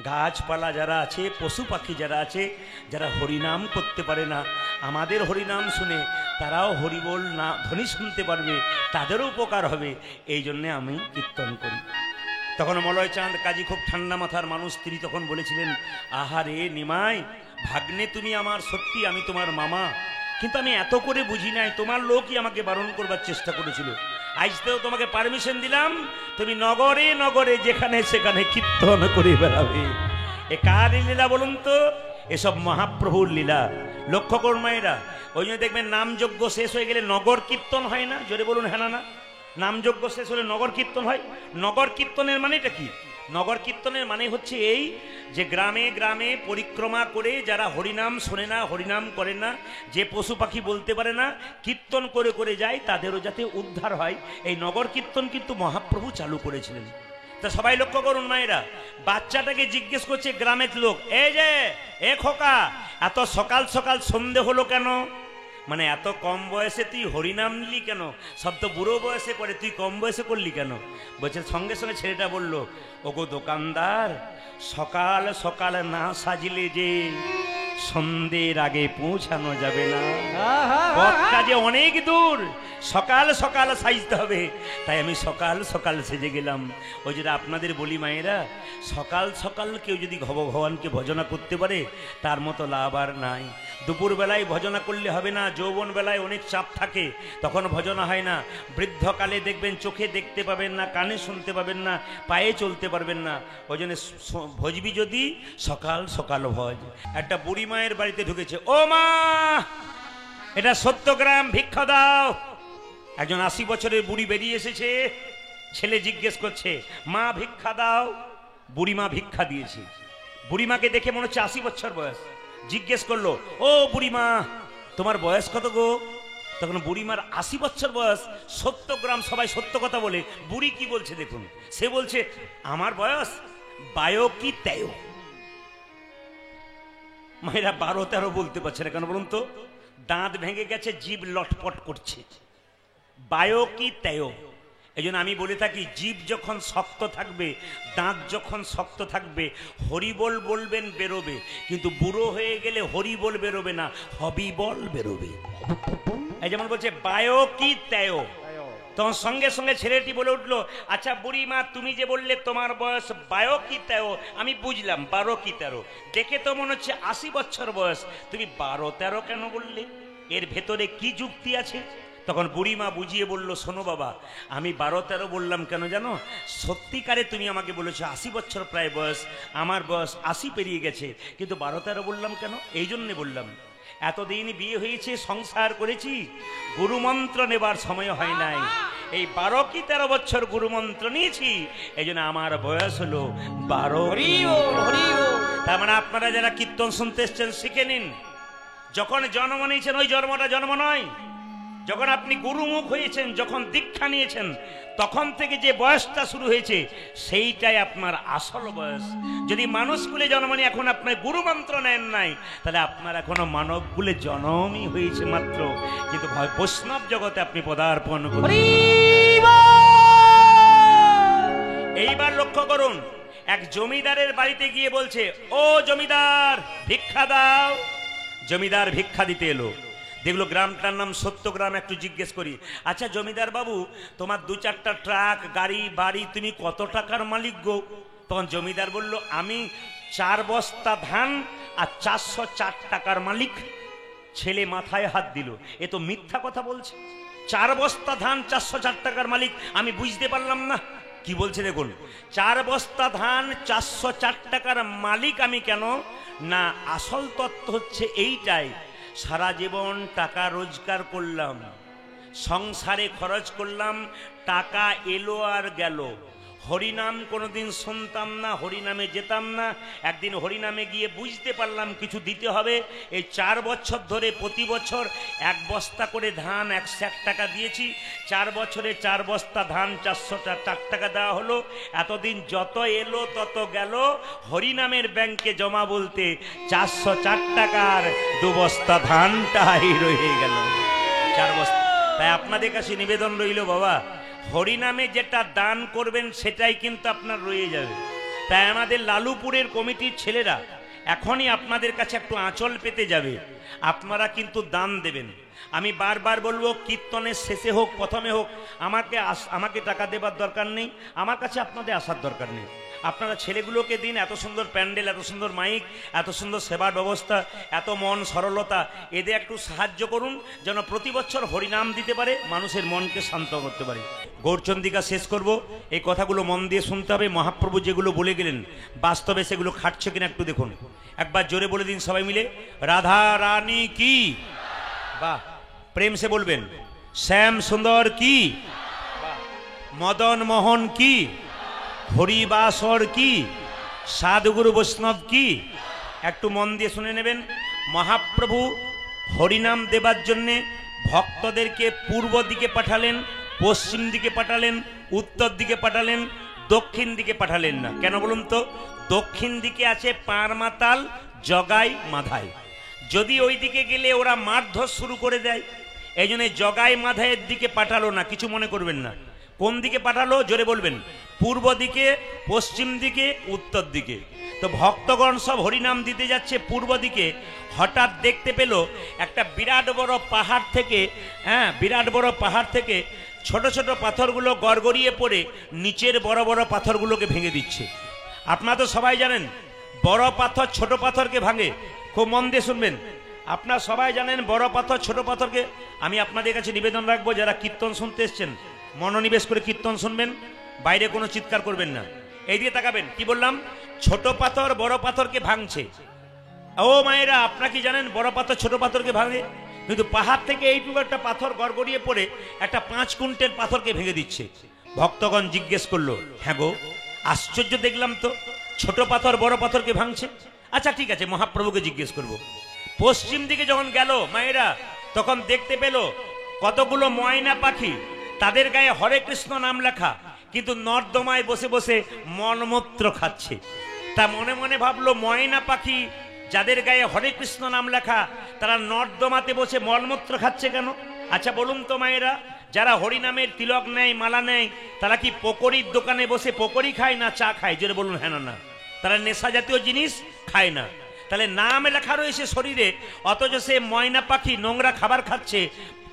গাছপালা যারা আছে, পশু পাখি যারা আছে, যারা হরিনাম করতে পারে না, আমাদের হরিনাম শুনে তারাও হরিবোল না ধ্বনি শুনতে পারবে, তাদেরও উপকার হবে, এই জন্যে আমি কীর্তন করি। তখন মলয় চাঁদ কাজী খুব ঠান্ডা মাথার মানুষ, তিনি তখন বলেছিলেন, আহারে নিমাই ভাগ্নে, তুমি আমার সত্যি, আমি তোমার মামা, কিন্তু আমি এত করে বুঝি নাই, তোমার লোকই আমাকে বারণ করবার চেষ্টা করেছিল। আজতেও তোমাকে পারমিশন দিলাম, তুমি নগরে নগরে যেখানে সেখানে কীর্তন করে বেড়াবে। এ কার লীলা বলুন তো? এসব মহাপ্রভুর লীলা। লক্ষ্য করুন মায়েরা, ওই জন্য দেখবেন নামযজ্ঞ শেষ হয়ে গেলে নগর কীর্তন হয় না? জোরে বলুন হ্যাঁ না? নামযজ্ঞ শেষ হলে নগর কীর্তন হয়। নগর কীর্তনের মানেটা কি? নগর কীর্তনের মানে হচ্ছে এই যে গ্রামে গ্রামে পরিক্রমা করে যারা হরিনাম শোনে না, হরিনাম করে না, যে পশু পাখি বলতে পারে না, কীর্তন করে করে যায়, তাদেরও যাতে উদ্ধার হয়, এই নগর কীর্তন কিন্তু মহাপ্রভু চালু করেছিলেন। তা সবাই লক্ষ্য করুন মায়েরা, বাচ্চাটাকে জিজ্ঞেস করছে গ্রামের লোক, এই যে এ খোকা, এত সকাল সকাল সন্ধে হলো কেন? মানে এত কম বয়সে তুই হরিনাম নিলি কেন? সব তো বুড়ো বয়সে করে, তুই কম বয়সে করলি কেন? বলছে, সঙ্গে সঙ্গে ছেলেটা বলল, ওগো দোকানদার, সকাল সকাল না সাজলে যে সন্ধ্যের আগে পৌঁছানো যাবে না, পথটা যে অনেক দূর, সকাল সকাল সাজতে হবে, তাই আমি সকাল সকাল সেজে গেলাম। ওই যেটা আপনাদের বলি মায়েরা, সকাল সকাল কেউ যদি ভগবানকে ভজনা করতে পারে, তার মতো লাভ আর নাই। দুপুর বেলায় ভজনা করলে হবে না, যৌবন বেলায় অনেক চাপ থাকে, তখন ভজনা হয় না। বৃদ্ধকালে দেখবেন চোখে দেখতে পাবেন না, কানে শুনতে পাবেন না, পায়ে চলতে পারবেন না। ওই জন্য ভজবি যদি সকাল সকাল ভজ। একটা বুড়ি মায়ের বাড়িতে ঢুকেছে, ও মা, এটা সত্যগ্রাম, ভিক্ষা দাও। একজন 80 বছরের বুড়ি বেরিয়ে এসেছে, ছেলে জিজ্ঞেস করছে, মা ভিক্ষা দাও। বুড়িমা ভিক্ষা দিয়েছে। বুড়িমাকে দেখে মনে হচ্ছে 80 বছর বয়স। জিজ্ঞেস করলো, ও বুড়িমা, তোমার বয়স কত গো? তখন বুড়িমার 80 বছর বয়স। সত্যগ্রাম, সবাই সত্য কথা বলে। বুড়ি কি বলছে দেখুন, সে বলছে, আমার বয়স 12 কি 13। মায়েরা 12-13 বলতে পারছে না কেন বলুন তো? দাঁত ভেঙে গেছে, জিভ লটপট করছে। 12 কি 13। এই জন্য আমি বলে থাকি, জিভ যখন শক্ত থাকবে, দাঁত যখন শক্ত থাকবে, হরিবল বলবেন বেরোবে, কিন্তু বুড়ো হয়ে গেলে হরিবল বেরোবে না, হবিবল বেরোবে। এই যেমন বলছে 12 কি 13। তখন সঙ্গে সঙ্গে ছেলেটি বলে উঠলো, আচ্ছা বুড়িমা, তুমি যে বললে তোমার বয়স 12 কি 13, আমি বুঝলাম 12 কি 13, দেখে তো মনে হচ্ছে 80 বছর বয়স, তুমি 12-13 কেন বললে? এর ভেতরে কি যুক্তি আছে? তখন বুড়িমা বুঝিয়ে বলল, শোনো বাবা, আমি 12-13 বললাম কেন জানো? সত্যিকারে তুমি আমাকে বলেছো 80 বছর প্রায় বয়স, আমার বয়স 80 পেরিয়ে গেছে, কিন্তু 12-13 বললাম কেন? এই জন্যে বললাম, এতদিন বিয়ে হয়েছে, সংসার করেছি, গুরুমন্ত্র নেবার সময় হয় নাই। এই 12 কি 13 বছর গুরুমন্ত্র নিয়েছি, এই জন্য আমার বয়স হলো 12। তার মানে আপনারা যারা কীর্তন শুনতে এসছেন, শিখে নিন, যখন জন্ম নিয়েছেন ওই জন্মটা জন্ম নয়। যখন আপনি গুরুমুখ হয়েছেন, যখন দীক্ষা নিয়েছেন, তখন থেকে যে বয়সটা শুরু হয়েছে সেইটাই আপনার আসল বয়স। যদি মানুষ কুলে জন্ম নিয়ে এখন আপনার গুরু মন্ত্র নেন নাই, তাহলে আপনার এখনো মানব কুলে জন্মই হয়েছে মাত্র, কিন্তু বৈষ্ণব জগতে আপনি পদার্পণ করুন। এইবার লক্ষ্য করুন, এক জমিদারের বাড়িতে গিয়ে বলছে, ও জমিদার ভিক্ষা দাও। জমিদার ভিক্ষা দিতে এলো, দেখলো গ্রামটার নাম সত্যগ্রাম। একটু জিজ্ঞেস করি, আচ্ছা জমিদার বাবু, তোমার 2-4টা ট্রাক, গাড়ি, বাড়ি, তুমি কত টাকার মালিক গো? তখন জমিদার বলল, আমি 4 বস্তা ধান আর 404 টাকার মালিক। ছেলে মাথায় হাত দিল, এ তো মিথ্যা কথা বলছে। 4 বস্তা ধান 404 টাকার মালিক, আমি বুঝতে পারলাম না কি বলছে। দেখুন, 4 বস্তা ধান 404 টাকার মালিক আমি কেন? না, আসল তত্ত্ব হচ্ছে এইটাই, সারা জীবন টাকা রোজগার করলাম, সংসারে খরচ করলাম, টাকা এলো আর গেল। হরিনাম কোনোদিন শুনতাম না, হরিনামে যেতাম না। একদিন হরিনামে গিয়ে বুঝতে পারলাম কিছু দিতে হবে। এই 4 বছর ধরে প্রতি বছর 1 বস্তা করে ধান 160 টাকা দিয়েছি। 4 বছরে 4 বস্তা ধান 404 টাকা দেওয়া হলো। এতদিন যত এলো তত গেল, হরিনামের ব্যাংকে জমা বলতে 404 টাকার 2 বস্তা ধানটাই রয়ে গেল। 4 বস্তা। তাই আপনাদের কাছে নিবেদন রইল, বাবা হরিনামে যেটা দান করবেন সেটাই কিন্তু আপনার রয়ে যাবে। তাই আমাদের লালুপুরের কমিটির ছেলেরা এখনই আপনাদের কাছে একটু আঁচল পেতে যাবে, আপনারা কিন্তু দান দেবেন। আমি বারবার বলবো, কীর্তনের শেষে হোক প্রথমে হোক, আমাকে টাকা দেবার দরকার নেই, আমার কাছে আপনাদের আসার দরকার নেই। আপনারা ছেলেগুলোকে দিন, এত সুন্দর প্যান্ডেল, এত সুন্দর মাইক, এত সুন্দর সেবার ব্যবস্থা, এত মন সরলতা, এদের একটু সাহায্য করুন যেন প্রতি বছর হরিনাম দিতে পারে, মানুষের মনকে শান্ত করতে পারে। গৌরচন্দ্রিকা শেষ করব, এই কথাগুলো মন দিয়ে শুনতে হবে। মহাপ্রভু যেগুলো বলে গেলেন বাস্তবে সেগুলো খাটছে কিনা একটু দেখুন। একবার জোরে বলে দিন সবাই মিলে, রাধা রানী কি, বাহ, প্রেম সে বলবেন, শ্যাম সুন্দর কি, মদন মোহন কি, হরিবাসর কি, সাধুগুরু বৈষ্ণব কি। একটু মন দিয়ে শুনে নেবেন। মহাপ্রভু হরিনাম দেবার জন্যে ভক্তদেরকে পূর্ব দিকে পাঠালেন, পশ্চিম দিকে পাঠালেন, উত্তর দিকে পাঠালেন, দক্ষিণ দিকে পাঠালেন না। কেন বলুন তো? দক্ষিণ দিকে আছে পারমাতাল, জগাই, মাধাই। যদি ওই দিকে গেলে ওরা মারধর শুরু করে দেয়, এই জন্য জগাই মাধাইয়ের দিকে পাঠালো না। কিছু মনে করবেন না। কোন দিকে পাঠালো? জোরে বলবেন। পূর্ব দিকে, পশ্চিম দিকে, উত্তর দিকে। তো ভক্তগণ সব হরিনাম দিতে যাচ্ছে পূর্ব দিকে। হঠাৎ দেখতে পেল একটা বিরাট বড় পাহাড় থেকে, বিরাট বড় পাহাড় থেকে ছোট ছোট পাথরগুলো গড়গড়িয়ে পড়ে নিচের বড় বড় পাথরগুলোকে ভেঙে দিচ্ছে। আপনারা তো সবাই জানেন বড় পাথর ছোট পাথরকে ভাঙে। খুব মন দিয়ে শুনবেন। আপনারা সবাই জানেন বড় পাথর ছোট পাথরকে। আমি আপনাদের কাছে নিবেদন রাখবো, যারা কীর্তন শুনতে এসছেন মনোনিবেশ করে কীর্তন শুনবেন, বাইরে কোনো চিৎকার করবেন না। এই দিয়ে তাকাবেন। কি বললাম? ছোট পাথর বড় পাথরকে ভাঙছে। ও মায়েরা, আপনারা কি জানেন বড় পাথর ছোট পাথরকে ভাঙে? কিন্তু পাহাড় থেকে এইটুকু একটা পাথর গড়গড়িয়ে পড়ে একটা 5 কুইন্টাল পাথরকে ভেঙে দিচ্ছে। ভক্তগণ জিজ্ঞেস করলো, হ্যাঁ গো, আশ্চর্য দেখলাম তো, ছোট পাথর বড় পাথরকে ভাঙছে। আচ্ছা ঠিক আছে, মহাপ্রভুকে জিজ্ঞেস করব। পশ্চিম দিকে যখন গেল মায়েরা, তখন দেখতে পেল কতগুলো ময়না পাখি, তাদের গায়ে হরে কৃষ্ণ নাম লেখা, কিন্তু নর্দমায় বসে বসে মলমূত্র খাচ্ছে। তা মনে মনে ভাবলো, ময়না পাখি যাদের গায়ে হরে কৃষ্ণ নাম লেখা, তারা নর্দমাতে বসে মলমূত্র খাচ্ছে কেন? আচ্ছা বলুন তো মায়েরা, যারা হরিনামের তিলক নেয়, মালা নেয়, তারা কি পকোড়ির দোকানে বসে পকোড়ি খায় না চা খায়? জোরে বলুন হ্যাঁ না। তারা নেশা জাতীয় জিনিস খায় না। তাহলে নাম লেখা রয়েছে শরীরে, অথচ সে ময়না পাখি নোংরা খাবার খাচ্ছে।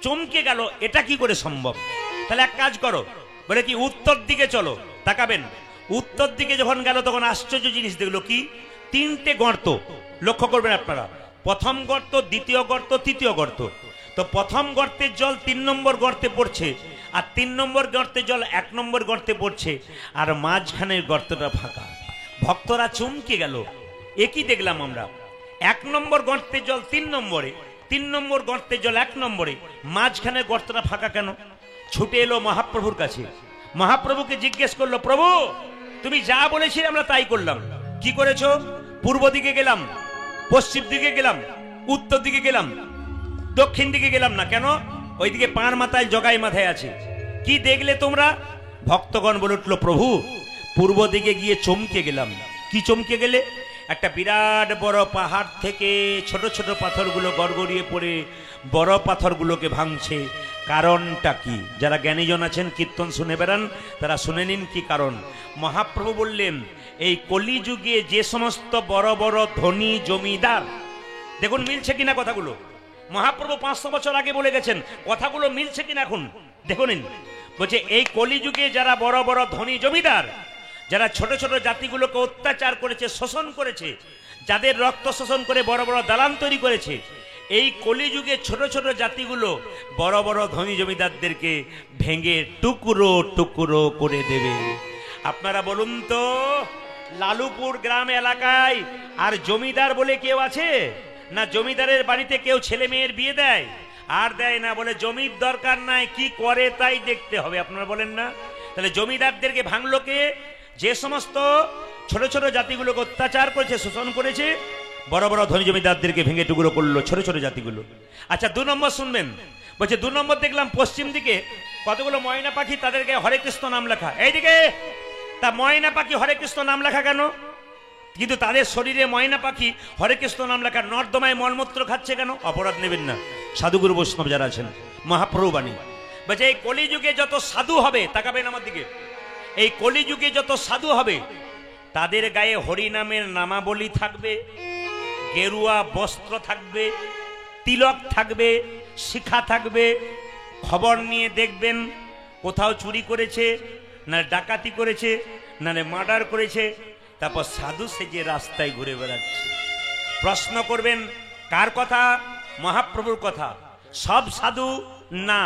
চমকে গেল, এটা কি করে সম্ভব? তাহলে এক কাজ করো, বলে কি উত্তর দিকে চলো। তাকাবেন, উত্তর দিকে যখন গেল তখন আশ্চর্য জিনিস দেখলো। কি? 3টে গর্ত। লক্ষ্য করবেন আপনারা, প্রথম গর্ত, দ্বিতীয় গর্ত, তৃতীয় গর্ত। তো প্রথম গর্তের জল 3 নম্বর গর্তে পড়ছে, আর 3 নম্বর গর্তের জল 1 নম্বর গর্তে পড়ছে, আর মাঝখানের গর্তটা ফাঁকা। ভক্তরা চমকে গেল, একই দেখলাম আমরা। 1 নম্বর গর্তের জল 3 নম্বরে, 3 নম্বর গর্তের জল 1 নম্বরে, মাঝখানের গর্তটা ফাঁকা কেন? ছুটে এলো মহাপ্রভুর কাছে। মহাপ্রভুকে জিজ্ঞেস করলো, প্রভু তুমি যা বলেছিলে আমরা তাই করলাম। কি করেছো? পূর্ব দিকে গেলাম, পশ্চিম দিকে গেলাম, উত্তর দিকে গেলাম, দক্ষিণ দিকে গেলাম না। কেন? ওইদিকে পাঁড় মাথায় জগাই মাথায় আছে। কি দেখলে তোমরা? ভক্তগণ বলে উঠল, প্রভু পূর্ব দিকে গিয়ে চমকে গেলাম। কি চমকে গেলে? একটা বিরাট বড় পাহাড় থেকে ছোট ছোট পাথরগুলো গড়গড়িয়ে পড়ে বড় পাথরগুলোকে ভাঙছে। কারণটা কি? যারা জ্ঞানীজন আছেন কীর্তন শুনে বেড়ান তারা শুনে নিন কি কারণ। মহাপ্রভু বললেন, এই কলিযুগে যে সমস্ত বড় বড় ধনী জমিদার, দেখুন মিলছে কিনা কথাগুলো। মহাপ্রভু 500 বছর আগে বলে গেছেন, কথাগুলো মিলছে কিনা এখন দেখুন। বলছে এই কলিযুগে যারা বড় বড় ধনী জমিদার, যারা ছোট ছোট জাতিগুলোকে অত্যাচার করেছে, শোষণ করেছে, যাদের রক্ত শোষণ করে বড় বড় দালান তৈরি করেছে, এই কলিযুগে ছোট ছোট জাতিগুলো বড় বড় ধনী জমিদারদেরকে ভেঙে টুকরো টুকরো করে দেবে। আপনারা বলুন তো, লালুপুর গ্রাম এলাকায় আর জমিদার বলে কেউ আছে না? জমিদারের বাড়িতে কেউ ছেলে মেয়ের বিয়ে দেয়? আর দেয় না। বলে জমির দরকার নাই, কি করে তাই দেখতে হবে। আপনারা বলেন না? তাহলে জমিদারদেরকে ভাঙলো কে? যে সমস্ত ছোট ছোট জাতিগুলোকে অত্যাচার করেছে, শোষণ করেছে, বড় বড় ধনী জমিদারদেরকে ভেঙে টুকরো করলো ছোট ছোট জাতিগুলো। আচ্ছা 2 নম্বর শুনবেন। বলছে 2 নম্বর দেখলাম পশ্চিম দিকে কতগুলো ময়না পাখি, তাদেরকে হরে কৃষ্ণ নাম লেখা। এইদিকে তা ময়না পাখি হরে কৃষ্ণ নাম লেখা কেন? কিন্তু তাদের শরীরে ময়না পাখি হরে কৃষ্ণ নাম লেখা নর্দমায় মলমূত্র খাচ্ছে কেন? অপরাধ নেবেন না সাধুগুরু বৈষ্ণব যারা আছেন। মহাপ্রভু বাণী বলছে, এই কলিযুগে যত সাধু হবে, তাকাবেন আমার দিকে, এই কলিযুগে যত সাধু হবে তাদের গায়ে হরিনামের নামাবলী থাকবে, গেরুয়া বস্ত্র থাকবে, তিলক থাকবে, শিখা থাকবে। খবর নিয়ে দেখবেন কোথাও চুরি করেছে, না ডাকাতি করেছে, না মার্ডার করেছে, তারপর সাধু সেজে রাস্তায় ঘুরে বেড়াচ্ছে। প্রশ্ন করবেন কার কথা? মহাপ্রভুর কথা। সব সাধু না,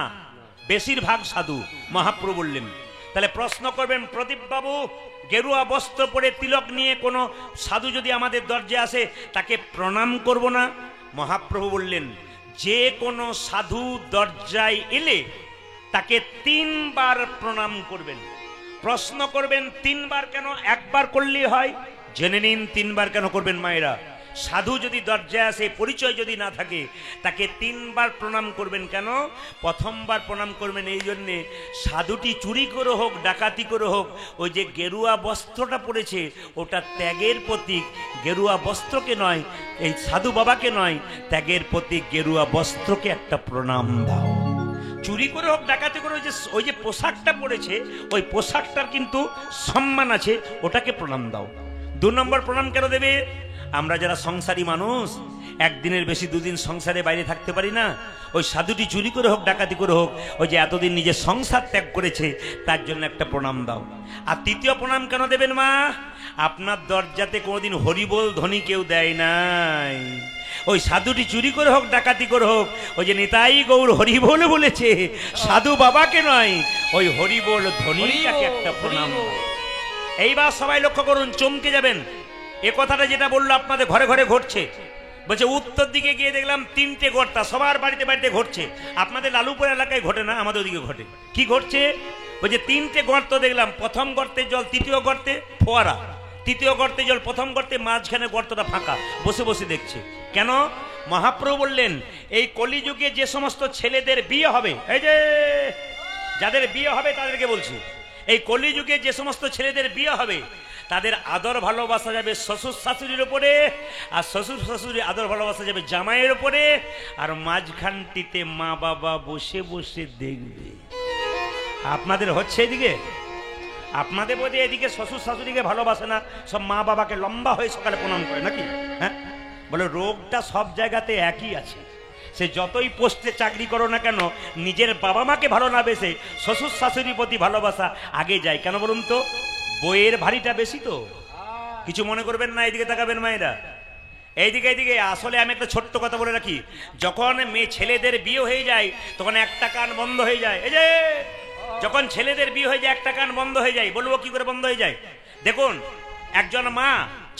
বেশিরভাগ সাধু। মহাপ্রভু বললেন। তাহলে প্রশ্ন করবেন, প্রদীপ বাবু গেরুয়া বস্ত্র পরে তিলক নিয়ে কোনো সাধু যদি আমাদের দরজে আসে তাকে প্রণাম করব না? মহাপ্রভু বললেন, যে কোনো সাধু দরজায় এলে তাকে 3 বার প্রণাম করবেন। প্রশ্ন করবেন 3 বার কেন? একবার করলেই হয়? জেনে নিন 3 বার কেন করবেন মায়েরা। সাধু যদি দরজায় আসে, পরিচয় যদি না থাকে, তাকে 3 বার প্রণাম করবেন কেন? প্রথমবার প্রণাম করবেন এই জন্যে, সাধুটি চুরি করে হোক, ডাকাতি করে হোক, ওই যে গেরুয়া বস্ত্রটা পড়েছে ওটা ত্যাগের প্রতীক। গেরুয়া বস্ত্রকে নয়, এই সাধু বাবাকে নয়, ত্যাগের প্রতীক গেরুয়া বস্ত্রকে একটা প্রণাম দাও। চুরি করে হোক, ডাকাতি করে, ওই যে পোশাকটা পড়েছে, ওই পোশাকটার কিন্তু সম্মান আছে, ওটাকে প্রণাম দাও। 2 নম্বর প্রণাম কেন দেবে? আমরা যারা সংসারী মানুষ, একদিনের বেশি 2 দিন সংসারে বাইরে থাকতে পারি না। ওই সাধুটি চুরি করে হোক, ডাকাতি করে হোক, ওই যে এতদিন নিজের সংসার ত্যাগ করেছে, তার জন্য একটা প্রণাম দাও। আর 3য় প্রণাম কেন দেবেন মা? আপনার দরজাতে কোনোদিন হরিবোল ধ্বনি কেউ দেয় নাই। ওই সাধুটি চুরি করে হোক, ডাকাতি করে হোক, ওই যে নিতাই গৌর হরিবোল বলেছে, সাধু বাবাকে নয়, ওই হরিবোল ধ্বনিটাকে একটা প্রণাম। এইবার সবাই লক্ষ্য করুন, চমকে যাবেন। এ কথাটা যেটা বললো আপনাদের ঘরে ঘরে ঘটছে। বলছে উত্তর দিকে গিয়ে দেখলাম 3টে গর্তা সবার বাড়িতে বাড়িতে ঘটছে। আপনাদের লালুপুর এলাকায় ঘটে না, আমাদের ওদিকে ঘটে। কি ঘটছে? বলছে 3টে গর্ত দেখলাম। প্রথম গর্তে জল, 3য় গর্তে ফোয়ারা, 3য় গর্তে জল, প্রথম গর্তে, মাঝখানে গর্তটা ফাঁকা, বসে বসে দেখছে। কেন? মহাপ্রভু বললেন, এই কলিযুগে যে সমস্ত ছেলেদের বিয়ে হবে, এই যে যাদের বিয়ে হবে তাদেরকে বলছি, এই কলিযুগে যে সমস্ত ছেলেদের বিয়ে হবে তাদের আদর ভালোবাসা যাবে শ্বশুর শাশুড়ির উপরে, আর শ্বশুর শাশুড়ি আদর ভালোবাসা যাবে জামাইয়ের উপরে, আর মাঝখানটিতে মা বাবা বসে বসে দেখবে। আপনাদের হচ্ছে এদিকে? আপনাদের বোধে এদিকে শ্বশুর শাশুড়িকে ভালোবাসে না, সব মা বাবাকে লম্বা হয়ে সকালে প্রণাম করে নাকি? হ্যাঁ, বলে রোগটা সব জায়গাতে একই আছে। সে যতই পোস্টে চাকরি করো না কেন, নিজের বাবা মাকে ভালো না বেসে শ্বশুর শাশুড়ির প্রতি ভালোবাসা আগে যায়। কেন বলুন তো? বইয়ের ভারীটা বেশি তো। কিছু মনে করবেন না, এইদিকে তাকাবেন মায়েরা, এইদিকে এইদিকে। আসলে আমি একটা ছোট্ট কথা বলে রাখি, যখন মেয়ে ছেলেদের বিয়ে হয়ে যায় তখন একটা কান বন্ধ হয়ে যায়। এই যে যখন ছেলেদের বিয়ে হয়ে যায় একটা কান বন্ধ হয়ে যায়। বলবো কি করে বন্ধ হয়ে যায়? দেখুন, একজন মা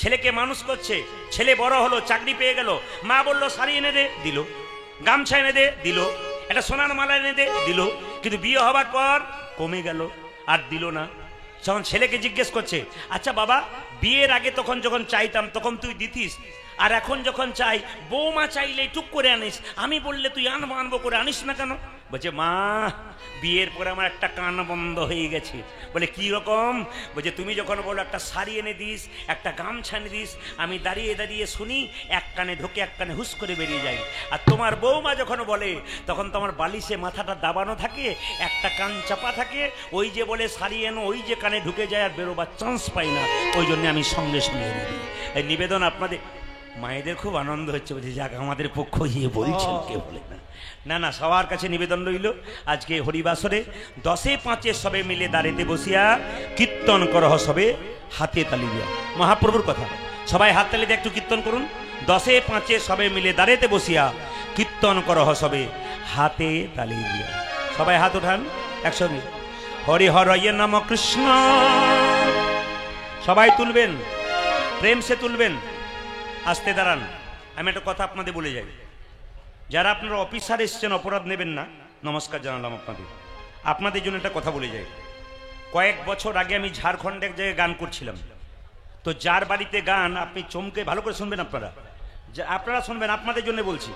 ছেলেকে মানুষ করছে, ছেলে বড় হলো, চাকরি পেয়ে গেল, মা বললো শাড়ি এনে দে, দিল, গামছা এনে দে, দিল, একটা সোনার মালা এনে দে, দিল, কিন্তু বিয়ে হবার পর কমে গেল, আর দিল না। তখন ছেলেকে জিজ্ঞেস করছে, আচ্ছা বাবা, বিয়ের আগে তখন যখন চাইতাম তখন তুই দিতিস, আর এখন যখন চাই, বৌমা চাইলে টুক করে আনিস, আমি বললে তুই আনবো আনবো করে আনিস না কেন? বলছে মা, বিয়ের পরে আমার একটা কান বন্ধ হয়ে গেছে। বলে কি রকম? বলছে তুমি যখন বলো একটা শাড়ি এনে দিস, একটা গামছা এনে দিস, আমি দাঁড়িয়ে দাঁড়িয়ে শুনি, এক কানে ঢোকে এক কানে হুস করে বেরিয়ে যায়। আর তোমার বৌমা যখন বলে, তখন তোমার বালিশে মাথাটা দাবানো থাকে, একটা কান চাপা থাকে, ওই যে বলে শাড়ি এনো, ওই যে কানে ঢুকে যায়, আর বেরোবার চান্স পাই না, ওই জন্য আমি সঙ্গে সঙ্গে এনে দিই। এই নিবেদন আপনাদের মায়েদের খুব আনন্দ হচ্ছে, বলছে যাক আমাদের পক্ষ গিয়ে বলছেন, কে বলে না। না না, সবার কাছে নিবেদন রইল, আজকে হরিবাসরে 10-5 সবে মিলে দাঁড়িতে বসিয়া কীর্তন করহ সবে হাতে তালি দিয়া। মহাপ্রভুর কথা, সবাই হাত তালি দিয়ে একটু কীর্তন করুন। 10-5 সবে মিলে দাঁড়িতে বসিয়া কীর্তন করহ সবে হাতে তালি দিয়া। সবাই হাত উঠান একসঙ্গে, হরি হরয়ে নম কৃষ্ণ। সবাই তুলবেন, প্রেম সে তুলবেন, আস্তে দাঁড়ান। আমি একটা কথা আপনাদের বলে যাই, যারা আপনারা অফিসার এসছেন অপরাধ নেবেন না, নমস্কার জানালাম আপনাদের। আপনাদের জন্য একটা কথা বলে যাই, কয়েক বছর আগে আমি ঝাড়খণ্ডে এক জায়গায় গান করছিলাম, তো যার বাড়িতে গান, আপনি চমকে ভালো করে শুনবেন, আপনারা শুনবেন, আপনাদের জন্য বলছি,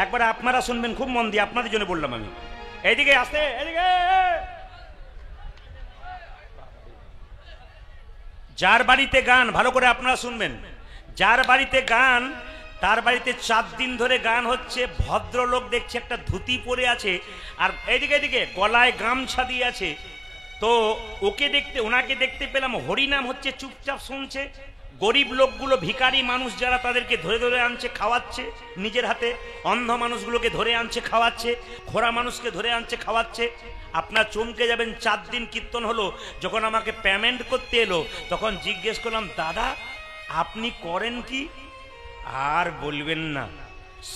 একবার আপনারা শুনবেন খুব মন দিয়ে, আপনাদের জন্য বললাম আমি। এইদিকে আসতে, এদিকে, যার বাড়িতে গান, ভালো করে আপনারা শুনবেন, যার বাড়িতে গান, তার বাড়িতে 4 দিন ধরে গান হচ্ছে। ভদ্রলোক দেখছে একটা ধুতি পরে আছে, আর এদিকে এদিকে গলায় গামছা দিয়ে আছে। তো ওনাকে দেখতে পেলাম, হরিনাম হচ্ছে, চুপচাপ শুনছে। গরিব লোকগুলো, ভিখারি মানুষ যারা, তাদেরকে ধরে ধরে আনছে, খাওয়াচ্ছে নিজের হাতে। অন্ধ মানুষগুলোকে ধরে আনছে, খাওয়াচ্ছে। খোরা মানুষকে ধরে আনছে, খাওয়াচ্ছে। আপনার চমকে যাবেন, 4 দিন কীর্তন হলো। যখন আমাকে পেমেন্ট করতে এলো, তখন জিজ্ঞেস করলাম, দাদা আপনি করেন কি? আর বলবেন না,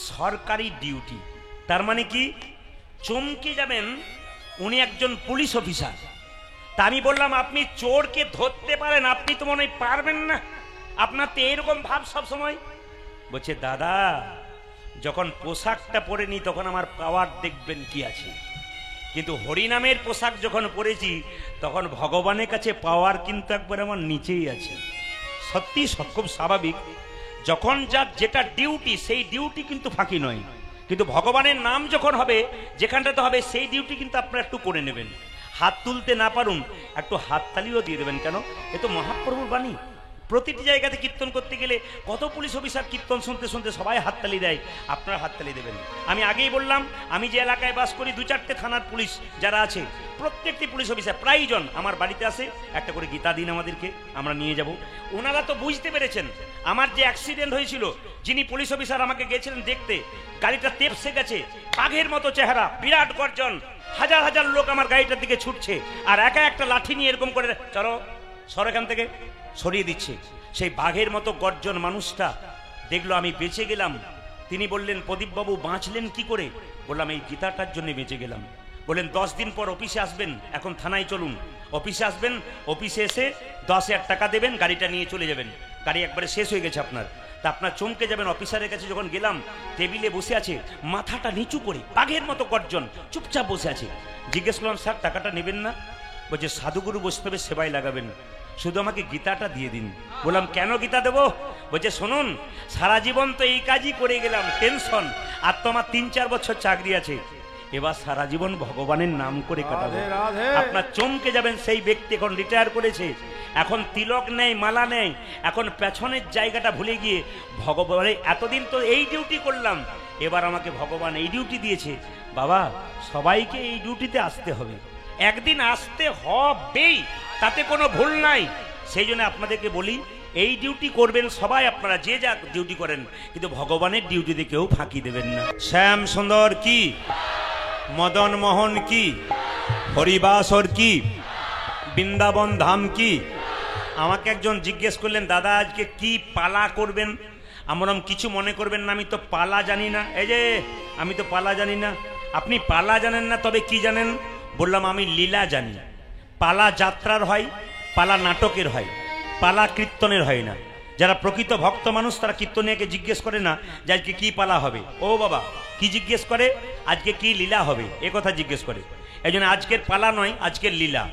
সরকারি ডিউটি। তার মানে কি? চমকে যাবেন, উনি একজন পুলিশ অফিসার। তা আমি বললাম, আপনি চোরকে ধরতে পারেন, আপনি তো মনে হয় পারবেন না, আপনার তো এরকম ভাব সব সময়। বলছে দাদা, যখন পোশাকটা পরে নি তখন আমার পাওয়ার দেখবেন কি আছে, কিন্তু হরিনামের পোশাক যখন পরেছি তখন ভগবানের কাছে পাওয়ার কিন্তু একবার আমার নিচেই আছে। সত্যি খুব স্বাভাবিক, যখন যার যেটা ডিউটি, সেই ডিউটি কিন্তু ফাঁকি নয়, কিন্তু ভগবানের নাম যখন হবে, যেখানটাতে হবে, সেই ডিউটি কিন্তু আপনারা একটু করে নেবেন। হাত তুলতে না পারুন, একটু হাততালিও দিয়ে দেবেন। কেন? এ তো মহাপ্রভুর বাণী। প্রতিটি জায়গাতে কীর্তন করতে গেলে কত পুলিশ অফিসার কীর্তন শুনতে শুনতে সবাই হাততালি দেয়, আপনারা হাততালি দেবেন। আমি আগেই বললাম, আমি যে এলাকায় বাস করি, 2-4টে থানার পুলিশ যারা আছে, প্রত্যেকটি পুলিশ অফিসার প্রায়জন আমার বাড়িতে আসে, একটা করে গীতা দিন আমাদেরকে, আমরা নিয়ে যাব। ওনারা তো বুঝতে পেরেছেন, আমার যে অ্যাক্সিডেন্ট হয়েছিল, যিনি পুলিশ অফিসার আমাকে গেছিলেন দেখতে, গাড়িটা তেপসে গেছে, বাঘের মতো চেহারা, বিরাট গর্জন, হাজার হাজার লোক আমার গাড়িটার দিকে ছুটছে, আর একা একটা লাঠি নিয়ে এরকম করে, চলো সর এখান থেকে, সরিয়ে দিচ্ছে। সেই বাঘের মতো গর্জন মানুষটা দেখলো আমি বেঁচে গেলাম। তিনি বললেন, প্রদীপবাবু বাঁচলেন কি করে? বললাম, এই গীতাটার জন্য বেঁচে গেলাম। বললেন 10 দিন পর অফিসে আসবেন, এখন থানায় চলুন। অফিসে আসবেন, অফিসে এসে 10,000 টাকা দেবেন, গাড়িটা নিয়ে চলে যাবেন। গাড়ি একবারে শেষ হয়ে গেছে আপনার। তা আপনার চমকে যাবেন, অফিসারের কাছে যখন গেলাম, টেবিলে বসে আছে, মাথাটা নিচু করে, বাঘের মতো গর্জন, চুপচাপ বসে আছে। জিজ্ঞেস করলাম, স্যার টাকাটা নেবেন না? বলছে সাধুগুরু বসতে হবে, সেবাই লাগাবেন, শুধু আমাকে গীতাটা দিয়ে দিন। বললাম, কেন গীতা দেবো? বলছে শুনুন, সারা জীবন তো এই কাজই করে গেলাম, টেনশন, আর তো আমার 3-4 বছর চাকরি আছে, এবার সারা জীবন ভগবানের নাম করে কাটাবো। আপনার চমকে যাবেন, সেই ব্যক্তি এখন রিটায়ার করেছে, এখন তিলক নেই, মালা নেই, এখন পেছনের জায়গাটা ভুলে গিয়ে ভগবানের, এতদিন তো এই ডিউটি করলাম, এবার আমাকে ভগবান এই ডিউটি দিয়েছে। বাবা, সবাইকে এই ডিউটিতে আসতে হবে, একদিন আসতে হবেই, তাতে কোনো ভুল নাই। সেই জন্য আপনাদেরকে বলি, এই ডিউটি করবেন সবাই, আপনারা যে যা ডিউটি করেন, কিন্তু ভগবানের ডিউটিতে কেউ ফাঁকি দেবেন না। শ্যাম সুন্দর কি, মদন মোহন কি, হরিবাসর কি, বৃন্দাবন ধাম কি। আমাকে একজন জিজ্ঞেস করলেন, দাদা আজকে কি পালা করবেন? আমরা কিছু মনে করবেন না, আমি তো পালা জানি না। এই যে আমি তো পালা জানি না। আপনি পালা জানেন না, তবে কি জানেন? বললাম, আমি লীলা জানি। পালা যাত্রার হয়, পালা নাটকের হয়, পালা কীর্তনের হয় না। যারা প্রকৃত ভক্ত মানুষ, তারা কীর্তনীয়কে জিজ্ঞেস করে না যে আজকে কি পালা হবে, ও বাবা, কি জিজ্ঞেস করে? আজকে কি লীলা হবে, এ কথা জিজ্ঞেস করে। এই জন্য আজকের পালা নয়, আজকের লীলা।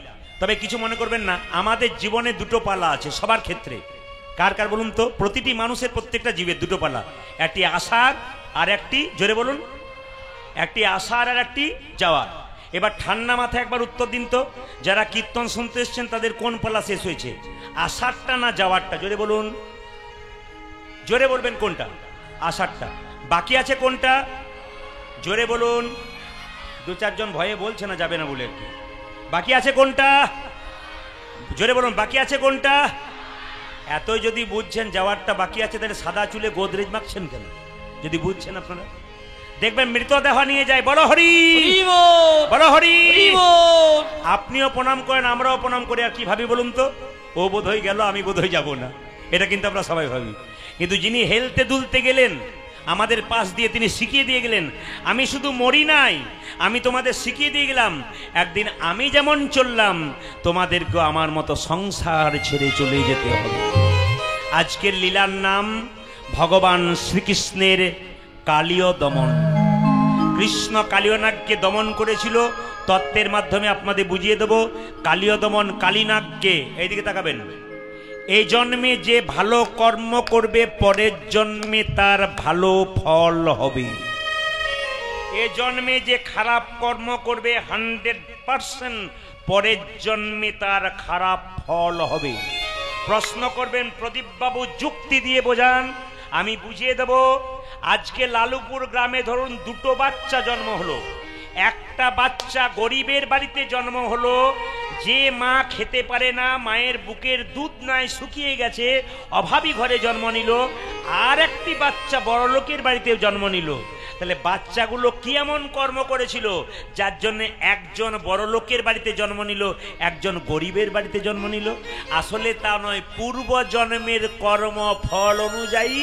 তবে কিছু মনে করবেন না, আমাদের জীবনে 2টো পালা আছে সবার ক্ষেত্রে। কার কার বলুন তো? প্রতিটি মানুষের প্রত্যেকটা জীবের দুটো পালা, একটি আসার আর একটি, জোরে বলুন, একটি আসার আর একটি যাওয়ার। এবার ঠান্ডা মাথায় একবার উত্তর দিন তো, যারা কীর্তন শুনতে এসছেন তাদের কোন পালা শেষ হয়েছে, আসারটা না যাওয়ারটা? জোরে বলুন, জোরে বলবেন কোনটা? আসারটা। বাকি আছে কোনটা? জোরে বলুন। দু চারজন ভয়ে বলছে না, যাবে না বলে। বাকি আছে কোনটা? জোরে বলুন, বাকি আছে কোনটা? এতই যদি বুঝছেন যাওয়ারটা বাকি আছে, তাহলে সাদা চুলে গোদরেজ মাখছেন কেন? যদি বুঝছেন আপনারা, দেখবেন মৃতদেহ নিয়ে যায়, বলো হরি বলো হরি। আপনিও প্রণাম করেন, আমরাও প্রণাম করি। আর কি ভাবি বলুন তো? ও বোধ হয়ে গেল, আমি বোধ হয়ে যাবো না, এটা কিন্তু আমরা সবাই ভাবি। কিন্তু যিনি হেলতে দুলতে গেলেন আমাদের পাশ দিয়ে, তিনি শিখিয়ে দিয়ে গেলেন, আমি শুধু মরি নাই, আমি তোমাদের শিখিয়ে দিয়ে গেলাম, একদিন আমি যেমন চললাম তোমাদেরকে আমার মতো সংসার ছেড়ে চলে যেতে হবে। আজকের লীলার নাম ভগবান শ্রীকৃষ্ণের কালীয় দমন। কৃষ্ণ কালীয়নাগকে দমন করেছিল, তত্ত্বের মাধ্যমে আপনাদের বুঝিয়ে দেব। কালীয় দমন কালীনাগকে, এইদিকে তাকাবেন, এই জন্মে যে ভালো কর্ম করবে পরের জন্মে তার ভালো ফল হবে। এ জন্মে যে খারাপ কর্ম করবে 100% পরের জন্মে তার খারাপ ফল হবে। প্রশ্ন করবেন, প্রদীপ বাবু যুক্তি দিয়ে বোঝান, আমি বুঝিয়ে দেব। আজকে লালুপুর গ্রামে ধরুন দুটো বাচ্চা জন্ম হলো। একটা বাচ্চা গরিবের বাড়িতে জন্ম হলো, যে মা খেতে পারে না, মায়ের বুকের দুধ নাই, শুকিয়ে গেছে, অভাবী ঘরে জন্ম নিল। আর একটি বাচ্চা বড়লোকের বাড়িতে জন্ম নিল। তাহলে বাচ্চাগুলো কি এমন কর্ম করেছিল যার জন্য একজন বড়লোকের বাড়িতে জন্ম নিল, একজন গরিবের বাড়িতে জন্ম নিল? আসলে তা নয়, পূর্ব জন্মের কর্ম ফল অনুযায়ী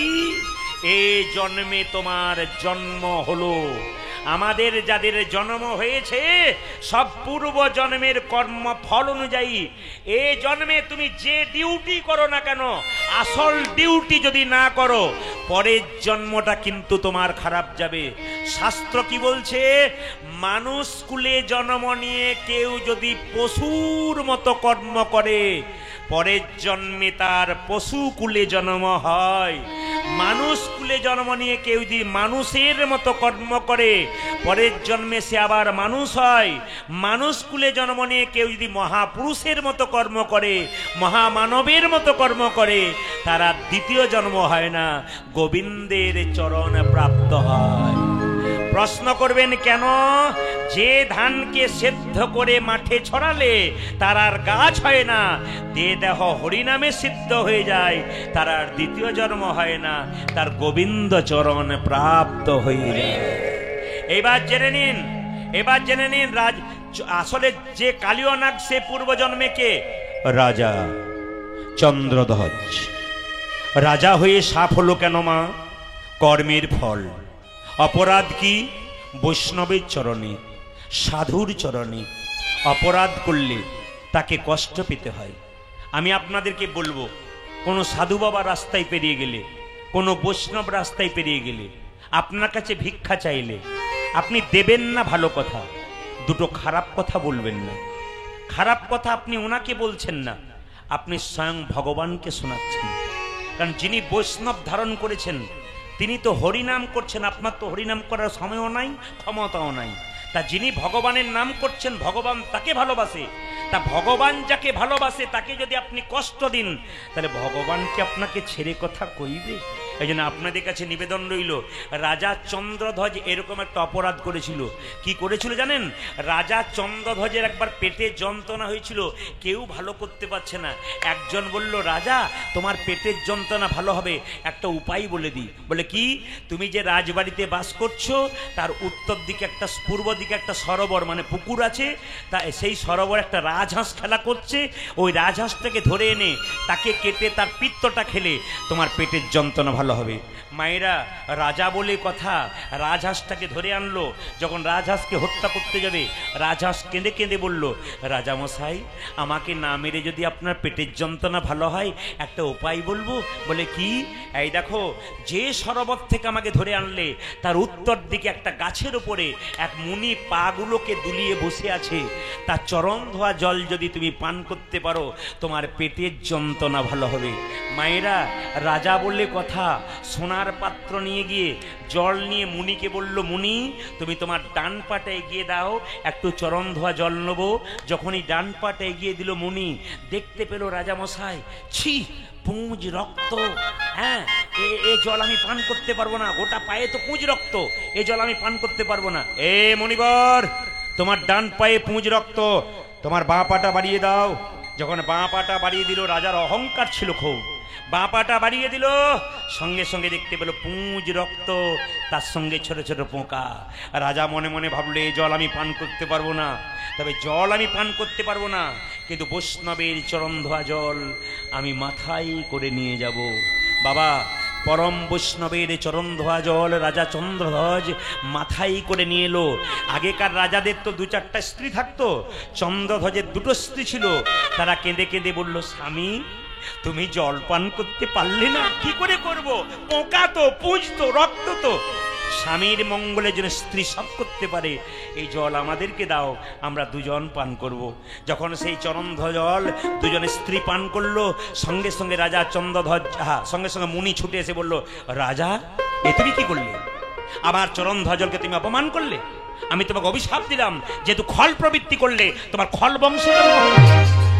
এই জন্মে তোমার জন্ম হলো। আমাদের যাদের জন্ম হয়েছে সব পূর্ব জন্মের কর্ম ফল অনুযায়ী। এই জন্মে তুমি যে ডিউটি করো না কেন, আসল ডিউটি যদি না করো, পরের জন্মটা কিন্তু তোমার খারাপ যাবে। শাস্ত্র কি বলছে? মানুষ কুলে জন্ম নিয়ে কেউ যদি পশুর মতো কর্ম করে, পরের জন্মে তার পশু কুলে জন্ম হয়। মানুষ কুলে জন্ম নিয়ে কেউ যদি মানুষের মতো কর্ম করে, পরের জন্মে সে আবার মানুষ হয়। মানুষ কুলে জন্ম নিয়ে কেউ যদি মহাপুরুষের মতো কর্ম করে, মহামানবের মতো কর্ম করে, তারা দ্বিতীয় জন্ম হয় না, গোবিন্দের চরণ প্রাপ্ত হয়। প্রশ্ন করবেন কেন? যে ধানকে সেদ্ধ করে মাঠে ছড়ালে তার আর গাছ হয় না, দেহ হরিনামে সিদ্ধ হয়ে যায়, তার আর দ্বিতীয় জন্ম হয় না, তার গোবিন্দ চরণ প্রাপ্ত হয়ে যায়। এবার জেনে নিন, এবার জেনে নিন, আসলে যে কালীয়নাগ সে পূর্বজন্মে কে? রাজা চন্দ্রধ্বজ। রাজা হয়ে সাপ হলো কেন মা? কর্মের ফল। অপরাধ কি? বৈষ্ণবের চরণে, সাধুর চরণে। অপরাধ করলে তাকে কষ্ট পেতে হয়। আমি আপনাদেরকে বলবো, কোনো সাধু বাবা রাস্তায় পেরিয়ে গেলে, কোনো বৈষ্ণব রাস্তায় পেরিয়ে গেলে, আপনার কাছে ভিক্ষা চাইলে আপনি দেবেন না ভালো কথা, দুটো খারাপ কথা বলবেন না। খারাপ কথা আপনি ওনাকে বলছেন না, আপনি স্বয়ং ভগবানকে শোনাচ্ছেন। কারণ যিনি বৈষ্ণব ধারণ করেছেন তিনি তো হরিনাম করছেন, আপনার তো হরিনাম করার সময়ও নাই, ক্ষমতাও নাই। তা যিনি ভগবানের নাম করছেন, ভগবান তাকে ভালোবাসে। তা ভগবান যাকে ভালোবাসে তাকে যদি আপনি কষ্ট দিন, তাহলে ভগবান কি আপনাকে ছেড়ে কথা কইবে? এই জন্য আপনাদের কাছে নিবেদন রইল, রাজা চন্দ্রধ্বজ এরকম একটা অপরাধ করেছিল। কি করেছিল জানেন? রাজা চন্দ্রধ্বজের একবার পেটে যন্ত্রণা হয়েছিল, কেউ ভালো করতে পারছে না। একজন বলল, রাজা তোমার পেটের যন্ত্রণা ভালো হবে, একটা উপায় বলে দিই। বলে কি? তুমি যে রাজবাড়িতে বাস করছো তার উত্তর দিকে একটা, পূর্ব দিকে একটা সরোবর মানে পুকুর আছে, তা সেই সরোবর একটা রাজহাঁস খেলা করছে, ওই রাজহাঁসটাকে ধরে এনে তাকে কেটে তার পিত্তটা খেলে তোমার পেটের যন্ত্রণা ভালো হবে। মায়েরা, রাজা বলে কথা, রাজহাঁসটাকে ধরে আনলো। যখন রাজহাঁসকে হত্যা করতে যাবে, রাজহাঁস কেঁদে কেঁদে বলল, রাজামশাই, আমাকে না মেরে যদি আপনার পেটের যন্ত্রণা ভালো হয় একটা উপায় বলবো। বলে কি? এই দেখো, যে সরোবর থেকে আমাকে ধরে আনলে তার উত্তর দিকে একটা গাছের উপরে এক মুনি পাগুলোকে দুলিয়ে বসে আছে, তার চরণ ধোয়া জল যদি তুমি পান করতে পারো তোমার পেটের যন্ত্রণা ভালো হবে। মায়েরা, রাজা বললে কথা, সোনার পাত্র নিয়ে গিয়ে জল নিয়ে মুনিকে বলল, মুনি তুমি তোমার ডান পাটা এগিয়ে দাও, একটু চরণ ধোয়া জল নেবো। যখনই ডান পাটা এগিয়ে দিল মুনি, দেখতে পেল রাজামশাই, ছি, পুঁজ রক্ত। হ্যাঁ, এ জল আমি পান করতে পারবো না, গোটা পায়ে তো পুঁজ রক্ত, এ জল আমি পান করতে পারবো না। এ মণিবর, তোমার ডান পায়ে পুঁজ রক্ত, তোমার বাঁ পাটা বাড়িয়ে দাও। যখন বাঁ পাটা বাড়িয়ে দিল, রাজার অহংকার ছিল খুব, বাঁ পাটা বাড়িয়ে দিল, সঙ্গে সঙ্গে দেখতে পেল পুঁজ রক্ত, তার সঙ্গে ছোট ছোট পোকা। রাজা মনে মনে ভাবলো, এই জল আমি পান করতে পারবো না, তবে জল আমি পান করতে পারবো না, কিন্তু বৈষ্ণবের চরণ ধোয়া জল আমি মাথায় করে নিয়ে যাব। বাবা, পরম বৈষ্ণবের চরণ ধোয়া জল রাজা চন্দ্রধ্বজ মাথায় করে নিয়ে এলো। আগেকার রাজাদের তো দু চারটা স্ত্রী থাকতো, চন্দ্রধ্বজের দুটো স্ত্রী ছিল। তারা কেঁদে কেঁদে বলল, স্বামী, তুমি জল পান করতে পারলে না, কি করে করব? পোকা তো, পুঁজ তো, রক্ত তো। স্বামীর মঙ্গলের জন্য স্ত্রী সব করতে পারে, এই জল আমাদেরকে দাও, আমরা দুজন পান করব। যখন সেই চরণধ্বজ জল দুজনে স্ত্রী পান করলো, সঙ্গে সঙ্গে রাজা চন্দ্রধ্বজ, সঙ্গে সঙ্গে মুনি ছুটে এসে বলল, রাজা, এ তুমি কি করলে? আমার চরণধ্বজ জলকে তুমি অপমান করলে। আমি তোমাকে অভিশাপ দিলাম, যেহেতু খল প্রবৃত্তি করলে তোমার খল বংশে জন্ম হবে,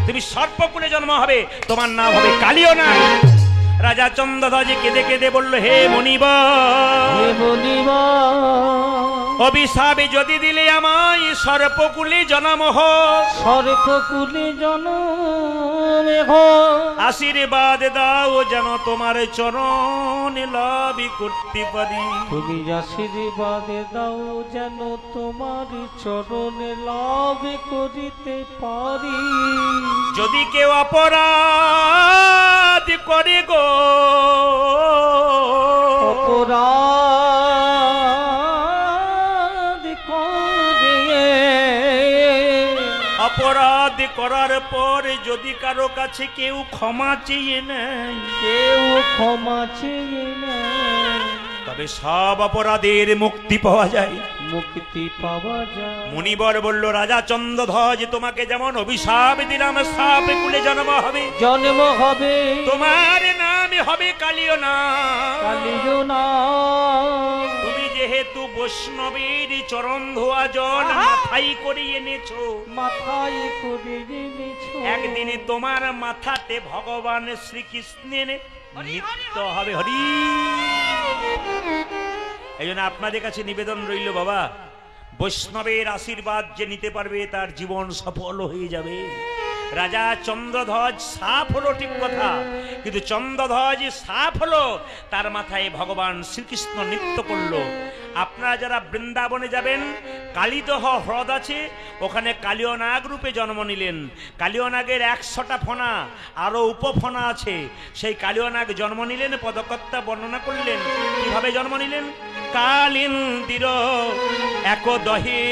তুমি সর্পকুলে জন্ম হবে, তোমার নাম হবে কালিও না। রাজা চন্দ্রধ্বজ কেঁদে কেঁদে বলল, হে মণিবর, অভিশাপে যদি দিলে আমায় সর্পকুলে জন্ম হয়, সর্পকুলে জন্ম, আশীর্বাদ দাও যেন তোমার চরণ লাভ করতে পারি। তুমি আশীর্বাদ দাও যেন তোমার চরণে লাভ করিতে পারি। যদি কেউ অপরাধ করে গো, অপরাধ করার পর যদি কারো কাছে কেউ ক্ষমা চেয়ে নেয়, তবে সব অপরাধের মুক্তি পাওয়া যায়, মুনিবর বলল, রাজা চন্দ্রধ্বজ, তোমাকে যেমন অভিশাপ দিলাম সাপ কুলে জন্ম হবে, তোমার নাম হবে কালিও না। তুমি যেহেতু বৈষ্ণবের চরণ ধোয়া জল মাথায় করিয়ে এনেছো, একদিনে তোমার মাথাতে ভগবান শ্রীকৃষ্ণের নৃত্য হবে। হরি। এই জন্য আপনাদের কাছে নিবেদন রইল, বাবা, বৈষ্ণবের আশীর্বাদ যে নিতে পারবে তার জীবন সফল হয়ে যাবে। রাজা চন্দ্রধ্বজ সাপ হলো ঠিক কথা, কিন্তু চন্দ্রধ্বজ সাপ হলো, তার মাথায় ভগবান শ্রীকৃষ্ণ নৃত্য করলো। আপনারা যারা বৃন্দাবনে যাবেন, কালীদহ হ্রদ আছে, ওখানে কালীয় নাগ রূপে জন্ম নিলেন। কালীয় নাগের 100টা ফণা আরো উপফণা আছে, সেই কালীয় নাগ জন্ম নিলেন। পদকর্তা বর্ণনা করলেন কিভাবে জন্ম নিলেন। কালিন্দির এক দহে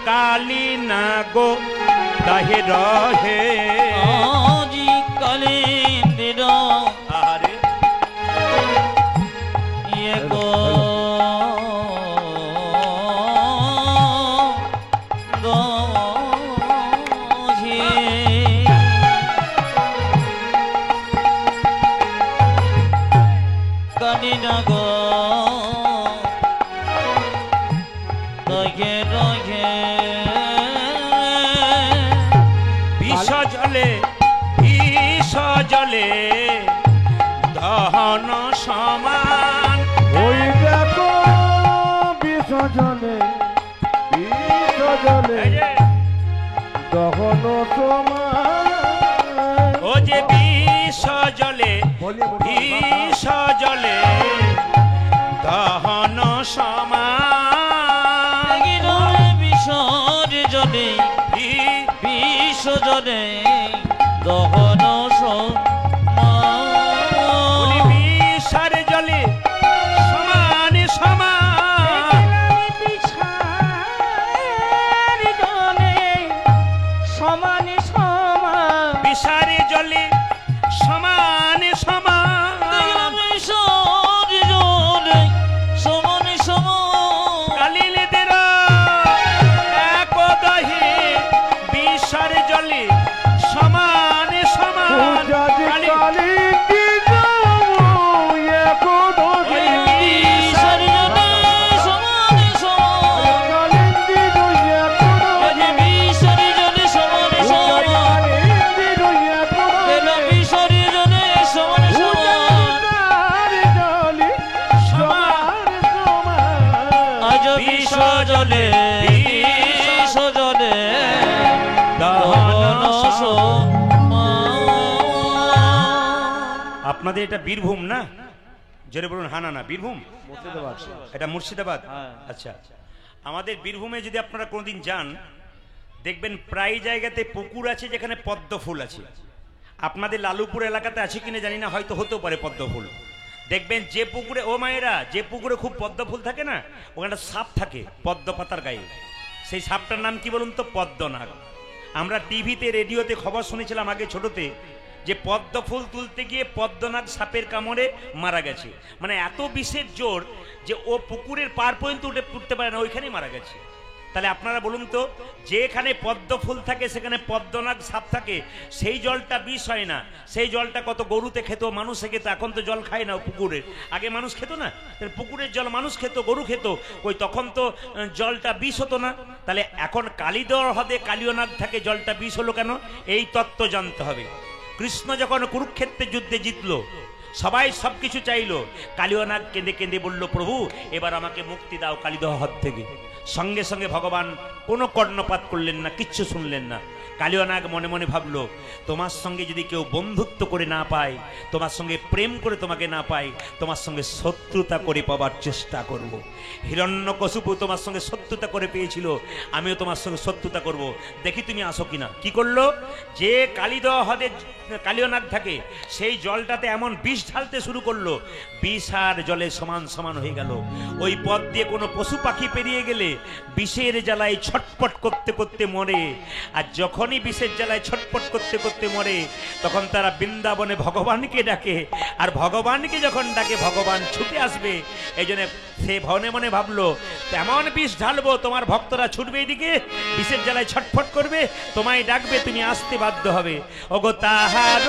কালী নাগ দাহে রহে, কালিন্দির আরে জলে দহন সমান, ওই দেখো বিষ জলে দহন সমান, ও যে বিষ জলে বিষ জলে দহন সমান, বিষর জলে বিষ জলে দহন বিষার জলে জলে বিষ জলে আপনাদের এটা বীরভূম না? জোরে বলুন হ্যাঁ না না বীরভূম, এটা মুর্শিদাবাদ। আচ্ছা, আমাদের বীরভূমে যদি আপনারা কোনোদিন যান দেখবেন প্রায় জায়গাতে পুকুর আছে যেখানে পদ্ম ফুল আছে। আপনাদের লালুপুর এলাকাতে আছে কিনা জানি না, হয়তো হতেও পারে পদ্ম ফুল। দেখবেন যে পুকুরে, ও মায়েরা, যে পুকুরে খুব পদ্ম ফুল থাকে না, ওখানে সাপ থাকে পদ্ম পাতার গায়ে। সেই সাপটার নাম কি বলুন তো? পদ্মনাগ। আমরা টিভিতে রেডিওতে খবর শুনেছিলাম আগে ছোটতে, যে পদ্ম ফুল তুলতে গিয়ে পদ্মনাগ সাপের কামড়ে মারা গেছে। মানে এত বিষের জোর যে ও পুকুরের পার পর্যন্ত উঠতে পারে না, ওইখানেই মারা গেছে। তাহলে আপনারা বলুন তো, যেখানে পদ্ম ফুল থাকে সেখানে পদ্মনাগ সাপ থাকে, সেই জলটা বিষ হয় না? সেই জলটা কত গরুতে খেত, মানুষে খেত। এখন তো জল খায় না পুকুরের, আগে মানুষ খেত না? পুকুরের জল মানুষ খেত, গরু খেত, ওই তখন তো জলটা বিষ হতো না। তাহলে এখন কালিদহ হ্রদে কালিয়নাগ থাকে, জলটা বিষ হলো কেন? এই তত্ত্ব জানতে হবে। কৃষ্ণ যখন কুরুক্ষেত্রের যুদ্ধে জিতলো, সবাই সবকিছু চাইলো, কালিয়নাগ কেঁদে কেঁদে বলল, প্রভু এবার আমাকে মুক্তি দাও কালিদহ হ্রদ থেকে। সঙ্গে সঙ্গে ভগবান কোনো কর্ণপাত করলেন না, কিচ্ছু শুনলেন না। কালিয়নাগ মনে মনে ভাবলো, তোমার সঙ্গে যদি কেউ বন্ধুত্ব করে না পায়, তোমার সঙ্গে প্রেম করে তোমাকে না পায়, তোমার সঙ্গে শত্রুতা করে পাবার চেষ্টা করব। হিরণ্যকশিপু তোমার সঙ্গে শত্রুতা করে পেয়েছিল, আমিও তোমার সঙ্গে শত্রুতা করব, দেখি তুমি আসো কিনা। কি করলো? যে কালিদহ হ্রদে কালিয়নাগ থাকে সেই জলটাতে এমন বিষ ঢালতে শুরু করলো, বিষ আর জলে সমান সমান হয়ে গেল। ওই পথ দিয়ে কোনো পশু পাখি পেরিয়ে গেলে বিষের জ্বালায় ছটপট করতে করতে মরে। আর যখনই বিষের জ্বালায় ছটপট করতে করতে মরে, তখন তারা বৃন্দাবনে ভগবানকে ডাকে, আর ভগবানকে যখন ডাকে ভগবান ছুটে আসবে। এই জন্য সে মনে মনে ভাবলো, এমন বিষ ঢালবো তোমার ভক্তরা ছুটবে এদিকে, বিষের জ্বালায় ছটফট করবে, তোমায় ডাকবে, তুমি আসতে বাধ্য হবে। ওগো তাহার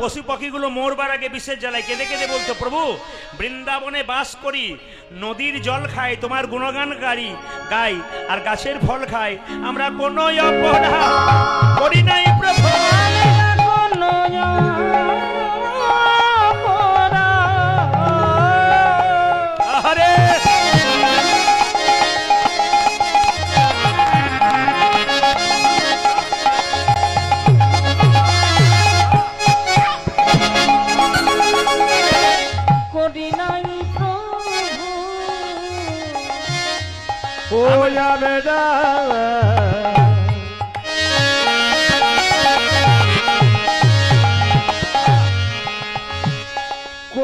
পশু পাখিগুলো মরবার আগে বিষের জ্বালায় কেঁদে কেঁদে বলতো, প্রভু বৃন্দাবনে বাস করি, নদীর জল খাই, তোমার গুণগান গাই, আর গাছের ফল খাই, আমরা কোনো অপরাধ করি নাই প্রভু।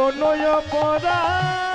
কোনো অপরাধ